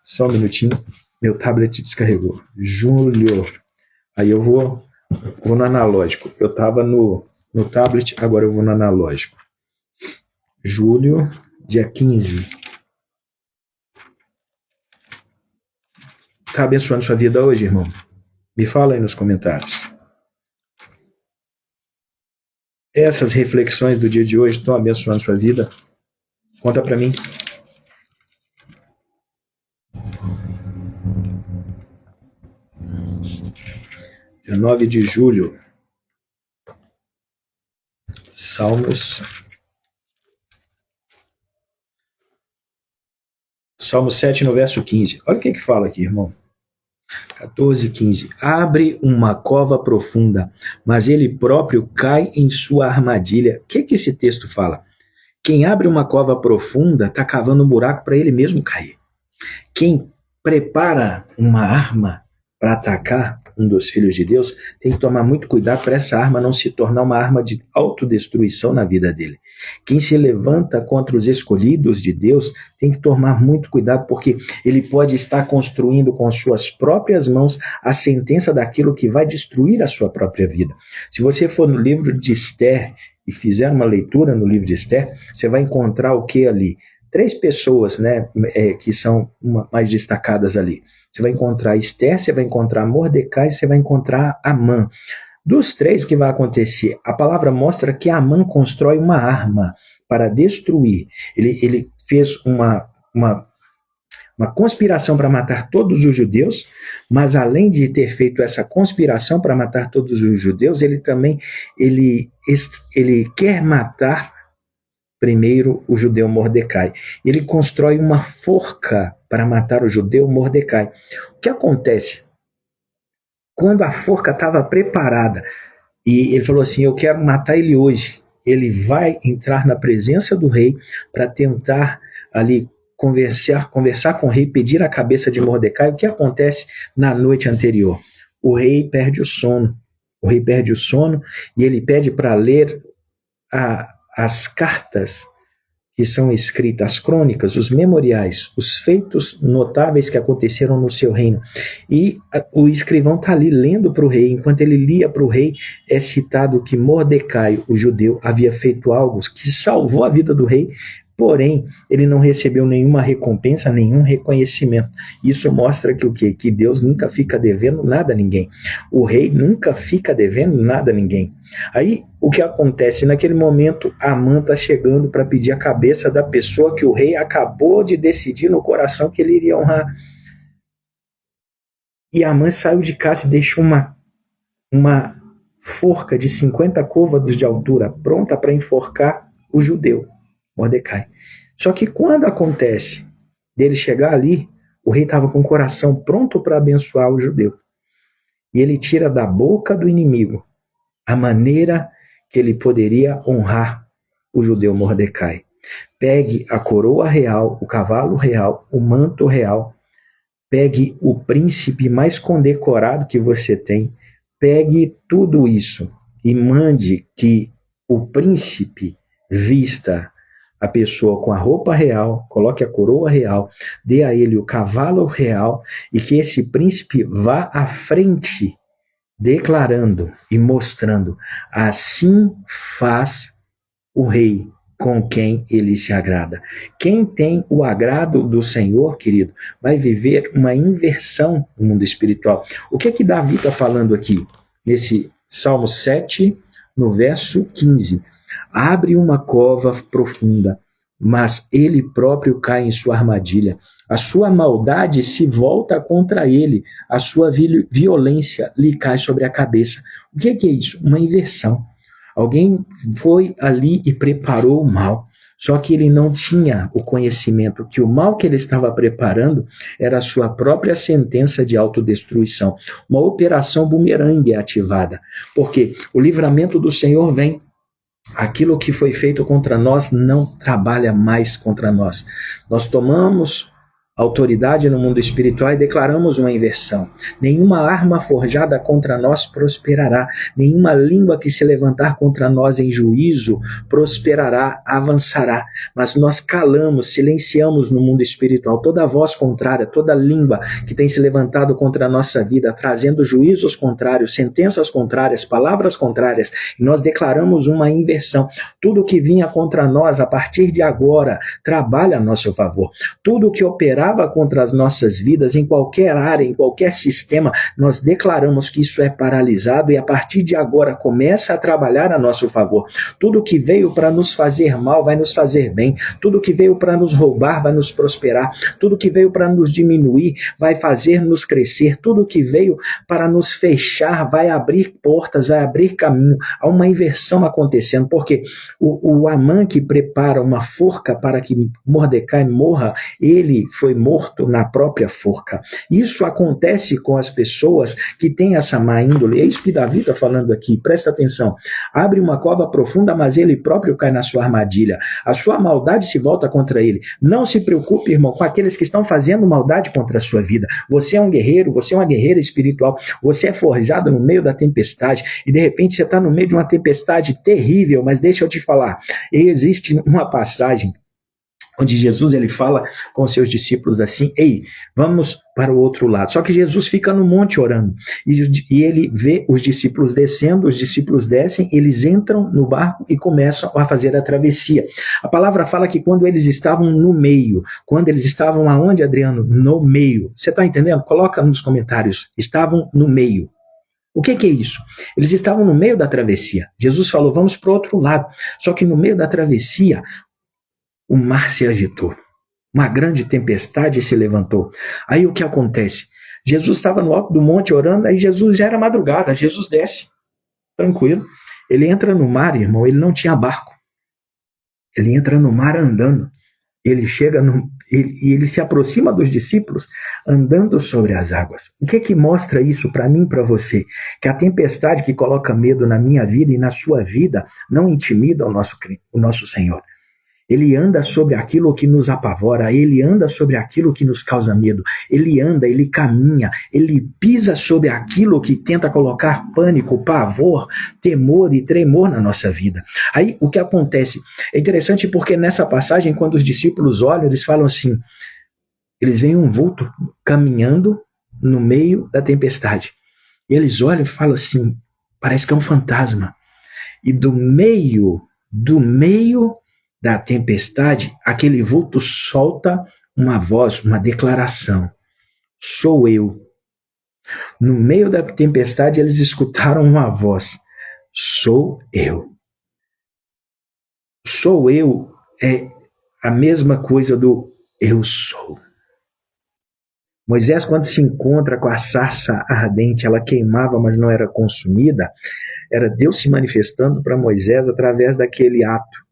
Só um minutinho. Meu tablet descarregou. Júlio. Aí eu vou no analógico. Eu estava no tablet, agora eu vou no analógico. Júlio, dia 15. Está abençoando sua vida hoje, irmão? Me fala aí nos comentários. essas reflexões do dia de hoje estão abençoando a sua vida? Conta para mim. Dia 9 de julho. Salmo 7, no verso 15. Olha o que fala aqui, irmão. 14, 15. Abre uma cova profunda, mas ele próprio cai em sua armadilha. O que esse texto fala? Quem abre uma cova profunda está cavando um buraco para ele mesmo cair. Quem prepara uma arma para atacar um dos filhos de Deus tem que tomar muito cuidado para essa arma não se tornar uma arma de autodestruição na vida dele. Quem se levanta contra os escolhidos de Deus tem que tomar muito cuidado, porque ele pode estar construindo com suas próprias mãos a sentença daquilo que vai destruir a sua própria vida. Se você for no livro de Esther e fizer uma leitura no livro de Esther, você vai encontrar o que ali? 3 pessoas, né, que são mais destacadas ali. Você vai encontrar Esther, você vai encontrar Mordecai, você vai encontrar Amã. Dos 3, o que vai acontecer? A palavra mostra que Amã constrói uma arma para destruir. Ele fez uma conspiração para matar todos os judeus, mas além de ter feito essa conspiração para matar todos os judeus, ele também ele quer matar primeiro o judeu Mordecai. Ele constrói uma forca para matar o judeu Mordecai. O que acontece? Quando a forca estava preparada e ele falou assim, eu quero matar ele hoje, ele vai entrar na presença do rei para tentar ali conversar com o rei, pedir a cabeça de Mordecai. O que acontece na noite anterior? O rei perde o sono. O rei perde o sono e ele pede para ler as cartas que são escritas, as crônicas, os memoriais, os feitos notáveis que aconteceram no seu reino. E o escrivão está ali lendo para o rei. Enquanto ele lia para o rei, é citado que Mordecai, o judeu, havia feito algo que salvou a vida do rei, porém, ele não recebeu nenhuma recompensa, nenhum reconhecimento. Isso mostra que o quê? Que Deus nunca fica devendo nada a ninguém. O rei nunca fica devendo nada a ninguém. Aí, o que acontece? Naquele momento, Amã está chegando para pedir a cabeça da pessoa que o rei acabou de decidir no coração que ele iria honrar. E Amã saiu de casa e deixou uma forca de 50 côvados de altura, pronta para enforcar o judeu Mordecai. Só que quando acontece dele chegar ali, o rei estava com o coração pronto para abençoar o judeu. E ele tira da boca do inimigo a maneira que ele poderia honrar o judeu Mordecai. Pegue a coroa real, o cavalo real, o manto real, pegue o príncipe mais condecorado que você tem, pegue tudo isso e mande que o príncipe vista a pessoa com a roupa real, coloque a coroa real, dê a ele o cavalo real e que esse príncipe vá à frente, declarando e mostrando, assim faz o rei com quem ele se agrada. Quem tem o agrado do Senhor, querido, vai viver uma inversão no mundo espiritual. O que é que Davi está falando aqui? Nesse Salmo 7, no verso 15. Abre uma cova profunda, mas ele próprio cai em sua armadilha. A sua maldade se volta contra ele, a sua violência lhe cai sobre a cabeça. O que é isso? Uma inversão. Alguém foi ali e preparou o mal, só que ele não tinha o conhecimento que o mal que ele estava preparando era a sua própria sentença de autodestruição. Uma operação bumerangue é ativada, porque o livramento do Senhor vem. Aquilo que foi feito contra nós não trabalha mais contra nós. Nós tomamos autoridade no mundo espiritual e declaramos uma inversão. Nenhuma arma forjada contra nós prosperará. Nenhuma língua que se levantar contra nós em juízo prosperará, avançará. Mas nós calamos, silenciamos no mundo espiritual toda voz contrária, toda língua que tem se levantado contra a nossa vida, trazendo juízos contrários, sentenças contrárias, palavras contrárias. E nós declaramos uma inversão. Tudo que vinha contra nós a partir de agora trabalha a nosso favor. Tudo que operar estava contra as nossas vidas, em qualquer área, em qualquer sistema, nós declaramos que isso é paralisado e a partir de agora começa a trabalhar a nosso favor. Tudo que veio para nos fazer mal vai nos fazer bem. Tudo que veio para nos roubar vai nos prosperar. Tudo que veio para nos diminuir vai fazer nos crescer. Tudo que veio para nos fechar vai abrir portas, vai abrir caminho. Há uma inversão acontecendo, porque o Amã que prepara uma forca para que Mordecai morra, ele foi morto na própria forca. Isso acontece com as pessoas que têm essa má índole. É isso que Davi está falando aqui, presta atenção. Abre uma cova profunda, mas ele próprio cai na sua armadilha. A sua maldade se volta contra ele. Não se preocupe, irmão, com aqueles que estão fazendo maldade contra a sua vida. Você é um guerreiro, você é uma guerreira espiritual, você é forjado no meio da tempestade e de repente você está no meio de uma tempestade terrível, mas deixa eu te falar, existe uma passagem onde Jesus ele fala com os seus discípulos assim, ei, vamos para o outro lado. Só que Jesus fica no monte orando, e ele vê os discípulos descendo, os discípulos descem, eles entram no barco e começam a fazer a travessia. A palavra fala que quando eles estavam no meio, quando eles estavam aonde, Adriano? No meio. Você está entendendo? Coloca nos comentários, estavam no meio. O que é isso? Eles estavam no meio da travessia. Jesus falou, vamos para o outro lado. Só que no meio da travessia, o mar se agitou. Uma grande tempestade se levantou. Aí o que acontece? Jesus estava no alto do monte orando, aí Jesus já era madrugada, Jesus desce, tranquilo. Ele entra no mar, irmão, ele não tinha barco. Ele entra no mar andando. Ele chega e ele se aproxima dos discípulos andando sobre as águas. O que mostra isso para mim e para você? Que a tempestade que coloca medo na minha vida e na sua vida não intimida o nosso Senhor. Ele anda sobre aquilo que nos apavora, ele anda sobre aquilo que nos causa medo, ele anda, ele caminha, ele pisa sobre aquilo que tenta colocar pânico, pavor, temor e tremor na nossa vida. Aí o que acontece? É interessante porque nessa passagem, quando os discípulos olham, eles falam assim, eles veem um vulto caminhando no meio da tempestade. E eles olham e falam assim, parece que é um fantasma. E do meio da tempestade, aquele vulto solta uma voz, uma declaração. Sou eu. No meio da tempestade, eles escutaram uma voz. Sou eu. Sou eu é a mesma coisa do eu sou. Moisés, quando se encontra com a sarça ardente, ela queimava, mas não era consumida, era Deus se manifestando para Moisés através daquele ato.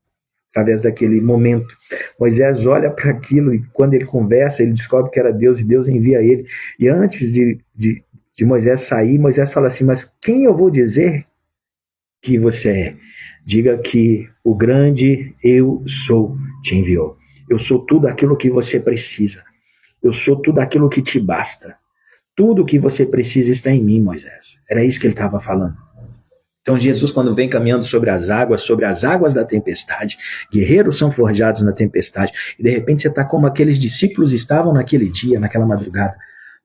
Através daquele momento. Moisés olha para aquilo e quando ele conversa, ele descobre que era Deus e Deus envia ele. E antes de Moisés sair, Moisés fala assim, mas quem eu vou dizer que você é? Diga que o grande eu sou te enviou. Eu sou tudo aquilo que você precisa. Eu sou tudo aquilo que te basta. Tudo que você precisa está em mim, Moisés. Era isso que ele estava falando. Então Jesus, quando vem caminhando sobre as águas da tempestade, guerreiros são forjados na tempestade, e de repente você está como aqueles discípulos estavam naquele dia, naquela madrugada,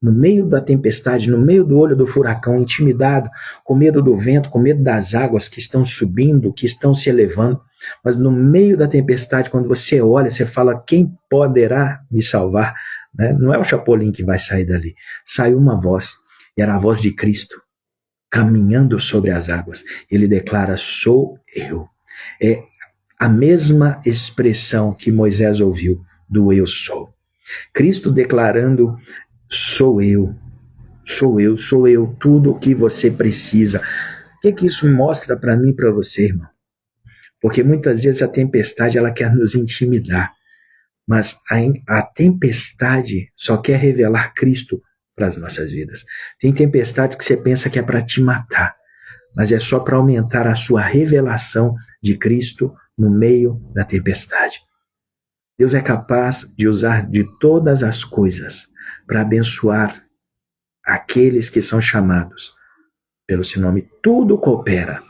no meio da tempestade, no meio do olho do furacão, intimidado, com medo do vento, com medo das águas que estão subindo, que estão se elevando, mas no meio da tempestade, quando você olha, você fala, quem poderá me salvar? Né? Não é o Chapolin que vai sair dali. Saiu uma voz, e era a voz de Cristo, caminhando sobre as águas. Ele declara, sou eu. É a mesma expressão que Moisés ouviu do eu sou. Cristo declarando, sou eu, tudo o que você precisa. O que isso mostra para mim e para você, irmão? Porque muitas vezes a tempestade ela quer nos intimidar, mas a tempestade só quer revelar Cristo para as nossas vidas. Tem tempestades que você pensa que é para te matar, mas é só para aumentar a sua revelação de Cristo no meio da tempestade. Deus é capaz de usar de todas as coisas para abençoar aqueles que são chamados pelo seu nome. Tudo coopera,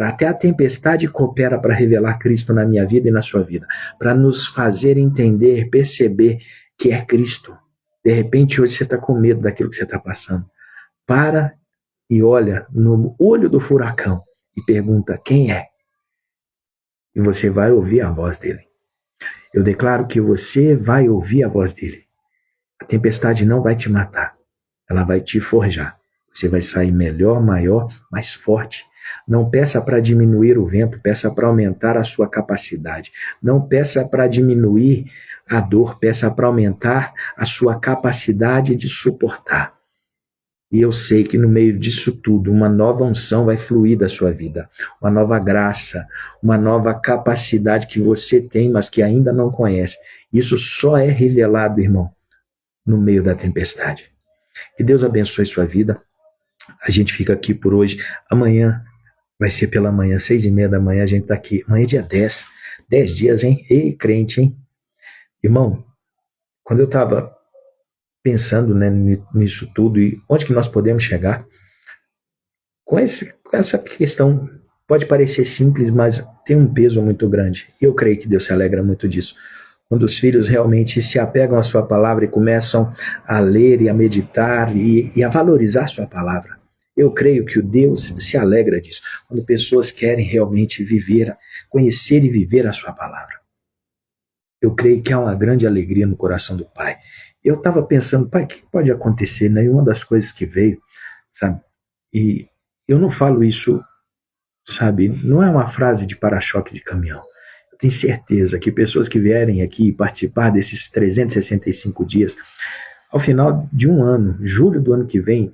até a tempestade coopera para revelar Cristo na minha vida e na sua vida, para nos fazer entender, perceber que é Cristo. De repente, hoje você está com medo daquilo que você está passando. Para e olha no olho do furacão e pergunta quem é. E você vai ouvir a voz dele. Eu declaro que você vai ouvir a voz dele. A tempestade não vai te matar, ela vai te forjar. Você vai sair melhor, maior, mais forte. Não peça para diminuir o vento, peça para aumentar a sua capacidade. Não peça para diminuir a dor, peça para aumentar a sua capacidade de suportar. E eu sei que no meio disso tudo, uma nova unção vai fluir da sua vida, uma nova graça, uma nova capacidade que você tem, mas que ainda não conhece. Isso só é revelado, irmão, no meio da tempestade. Que Deus abençoe sua vida. A gente fica aqui por hoje. Amanhã vai ser pela manhã, 6:30 da manhã, a gente está aqui. Amanhã é dia 10. 10 dias, hein? Ei, crente, hein? Irmão, quando eu estava pensando, né, nisso tudo e onde que nós podemos chegar, com essa questão, pode parecer simples, mas tem um peso muito grande. E eu creio que Deus se alegra muito disso. Quando os filhos realmente se apegam à sua palavra e começam a ler e a meditar e a valorizar a sua palavra. Eu creio que o Deus se alegra disso. Quando pessoas querem realmente viver, conhecer e viver a sua palavra. Eu creio que há uma grande alegria no coração do Pai. Eu estava pensando, Pai, o que pode acontecer? Né? E uma das coisas que veio, sabe? E eu não falo isso, sabe? Não é uma frase de para-choque de caminhão. Eu tenho certeza que pessoas que vierem aqui participar desses 365 dias, ao final de um ano, julho do ano que vem,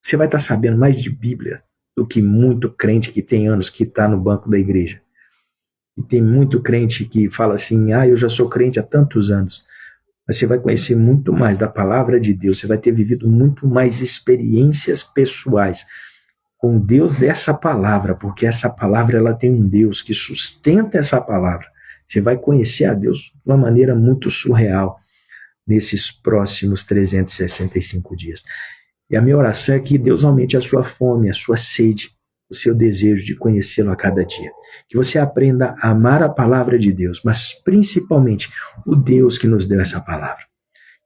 você vai estar sabendo mais de Bíblia do que muito crente que tem anos que está no banco da igreja. E tem muito crente que fala assim, eu já sou crente há tantos anos. Mas você vai conhecer muito mais da palavra de Deus, você vai ter vivido muito mais experiências pessoais com Deus dessa palavra, porque essa palavra ela tem um Deus que sustenta essa palavra. Você vai conhecer a Deus de uma maneira muito surreal nesses próximos 365 dias. E a minha oração é que Deus aumente a sua fome, a sua sede, o seu desejo de conhecê-lo a cada dia. Que você aprenda a amar a palavra de Deus, mas principalmente o Deus que nos deu essa palavra.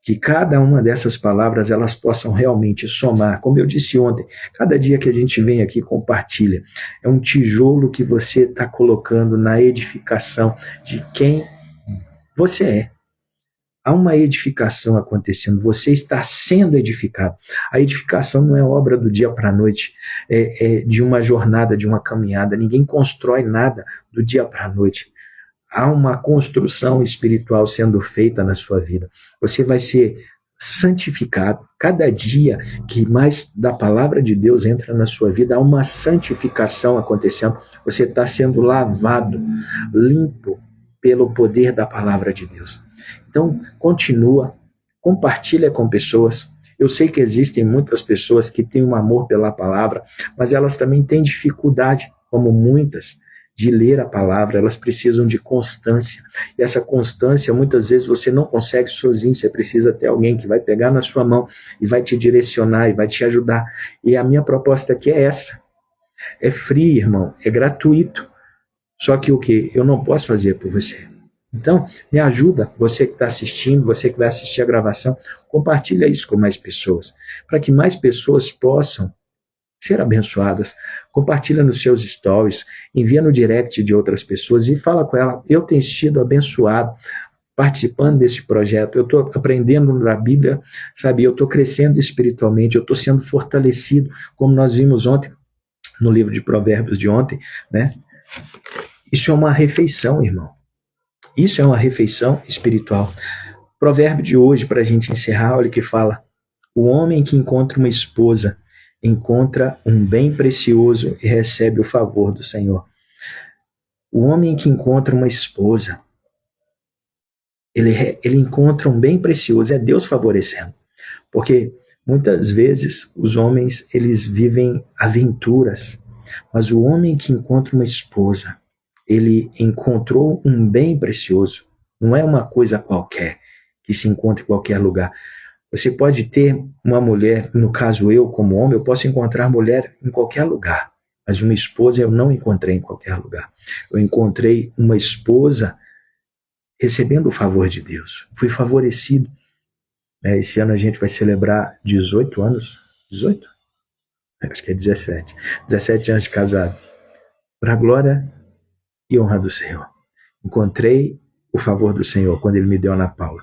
Que cada uma dessas palavras elas possam realmente somar. Como eu disse ontem, cada dia que a gente vem aqui compartilha. É um tijolo que você está colocando na edificação de quem você é. Há uma edificação acontecendo, você está sendo edificado. A edificação não é obra do dia para a noite, é de uma jornada, de uma caminhada. Ninguém constrói nada do dia para a noite. Há uma construção espiritual sendo feita na sua vida. Você vai ser santificado. Cada dia que mais da palavra de Deus entra na sua vida, há uma santificação acontecendo. Você está sendo lavado, limpo pelo poder da palavra de Deus. Então, continua, compartilha com pessoas. Eu sei que existem muitas pessoas que têm um amor pela palavra, mas elas também têm dificuldade, como muitas, de ler a palavra. Elas precisam de constância. E essa constância, muitas vezes, você não consegue sozinho. Você precisa ter alguém que vai pegar na sua mão e vai te direcionar e vai te ajudar. E a minha proposta aqui é essa. É free, irmão. É gratuito. Só que o que eu não posso fazer por você. Então, me ajuda, você que está assistindo, você que vai assistir a gravação, compartilha isso com mais pessoas, para que mais pessoas possam ser abençoadas. Compartilha nos seus stories, envia no direct de outras pessoas e fala com ela, eu tenho sido abençoado participando desse projeto, eu estou aprendendo na Bíblia, sabe, eu estou crescendo espiritualmente, eu estou sendo fortalecido, como nós vimos ontem, no livro de Provérbios de ontem, né? Isso é uma refeição, irmão. Isso é uma refeição espiritual. Provérbio de hoje, para a gente encerrar, olha que fala: o homem que encontra uma esposa encontra um bem precioso e recebe o favor do Senhor. O homem que encontra uma esposa, ele encontra um bem precioso, é Deus favorecendo. Porque muitas vezes os homens, eles vivem aventuras, mas o homem que encontra uma esposa, ele encontrou um bem precioso. Não é uma coisa qualquer que se encontra em qualquer lugar. Você pode ter uma mulher, no caso eu como homem, eu posso encontrar mulher em qualquer lugar. Mas uma esposa eu não encontrei em qualquer lugar. Eu encontrei uma esposa recebendo o favor de Deus. Fui favorecido. Esse ano a gente vai celebrar 18 anos. 18? Acho que é 17. 17 anos de casado. Para a glória e honra do Senhor. Encontrei o favor do Senhor quando Ele me deu a Ana Paula.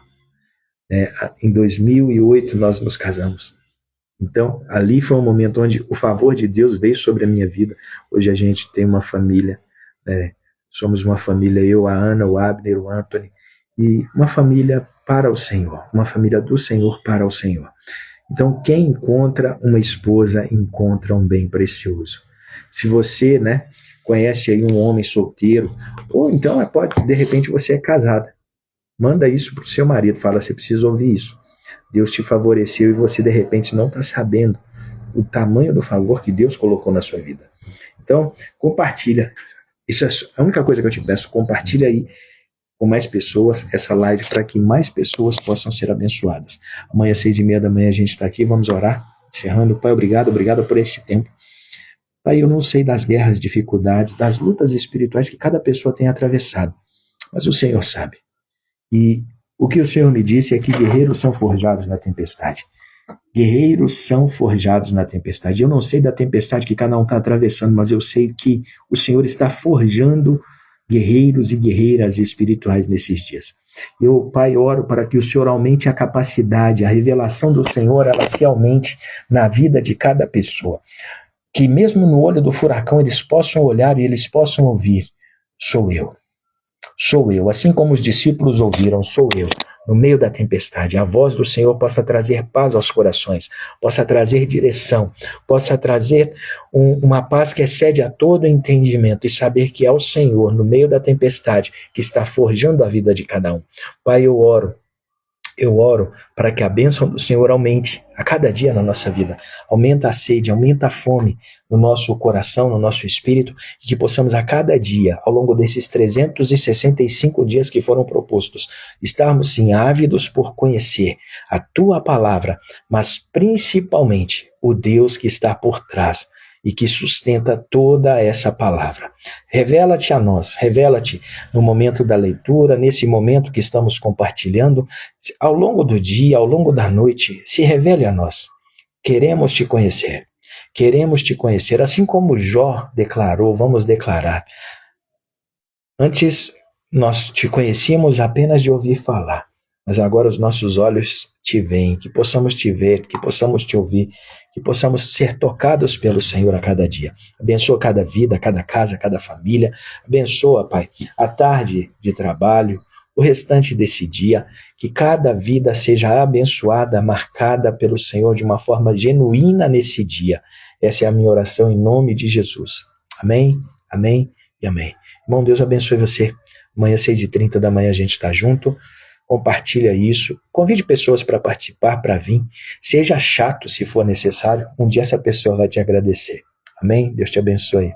Em 2008 nós nos casamos. Então, ali foi um momento onde o favor de Deus veio sobre a minha vida. Hoje a gente tem uma família, somos uma família, eu, a Ana, o Abner, o Anthony, e uma família para o Senhor, uma família do Senhor para o Senhor. Então, quem encontra uma esposa, encontra um bem precioso. Se você, conhece aí um homem solteiro, ou então de repente você é casada, manda isso para o seu marido, fala, você precisa ouvir isso. Deus te favoreceu e você de repente não está sabendo o tamanho do favor que Deus colocou na sua vida. Então, compartilha. Isso é a única coisa que eu te peço, compartilha aí com mais pessoas essa live para que mais pessoas possam ser abençoadas. Amanhã, 6:30 da manhã, a gente está aqui, vamos orar, encerrando. Pai, obrigado por esse tempo. Pai, eu não sei das guerras, dificuldades, das lutas espirituais que cada pessoa tem atravessado, mas o Senhor sabe. E o que o Senhor me disse é que guerreiros são forjados na tempestade. Guerreiros são forjados na tempestade. Eu não sei da tempestade que cada um está atravessando, mas eu sei que o Senhor está forjando guerreiros e guerreiras espirituais nesses dias. Eu, Pai, oro para que o Senhor aumente a capacidade, a revelação do Senhor, ela se aumente na vida de cada pessoa. Que mesmo no olho do furacão eles possam olhar e eles possam ouvir, sou eu. Sou eu, assim como os discípulos ouviram, sou eu, no meio da tempestade. A voz do Senhor possa trazer paz aos corações, possa trazer direção, possa trazer uma paz que excede a todo entendimento e saber que é o Senhor, no meio da tempestade, que está forjando a vida de cada um. Pai, eu oro para que a bênção do Senhor aumente a cada dia na nossa vida. Aumenta a sede, aumenta a fome no nosso coração, no nosso espírito, e que possamos a cada dia, ao longo desses 365 dias que foram propostos, estarmos sim ávidos por conhecer a Tua palavra, mas principalmente o Deus que está por trás e que sustenta toda essa palavra. Revela-te a nós, revela-te no momento da leitura, nesse momento que estamos compartilhando, ao longo do dia, ao longo da noite, se revele a nós. Queremos te conhecer, assim como Jó declarou, vamos declarar. Antes nós te conhecíamos apenas de ouvir falar, mas agora os nossos olhos te veem, que possamos te ver, que possamos te ouvir, que possamos ser tocados pelo Senhor a cada dia. Abençoa cada vida, cada casa, cada família. Abençoa, Pai, a tarde de trabalho, o restante desse dia, que cada vida seja abençoada, marcada pelo Senhor de uma forma genuína nesse dia. Essa é a minha oração em nome de Jesus. Amém, amém e amém. Irmão, Deus abençoe você. Amanhã, 6:30 da manhã, a gente está junto. Compartilha isso, convide pessoas para participar, para vir, seja chato se for necessário, um dia essa pessoa vai te agradecer. Amém? Deus te abençoe.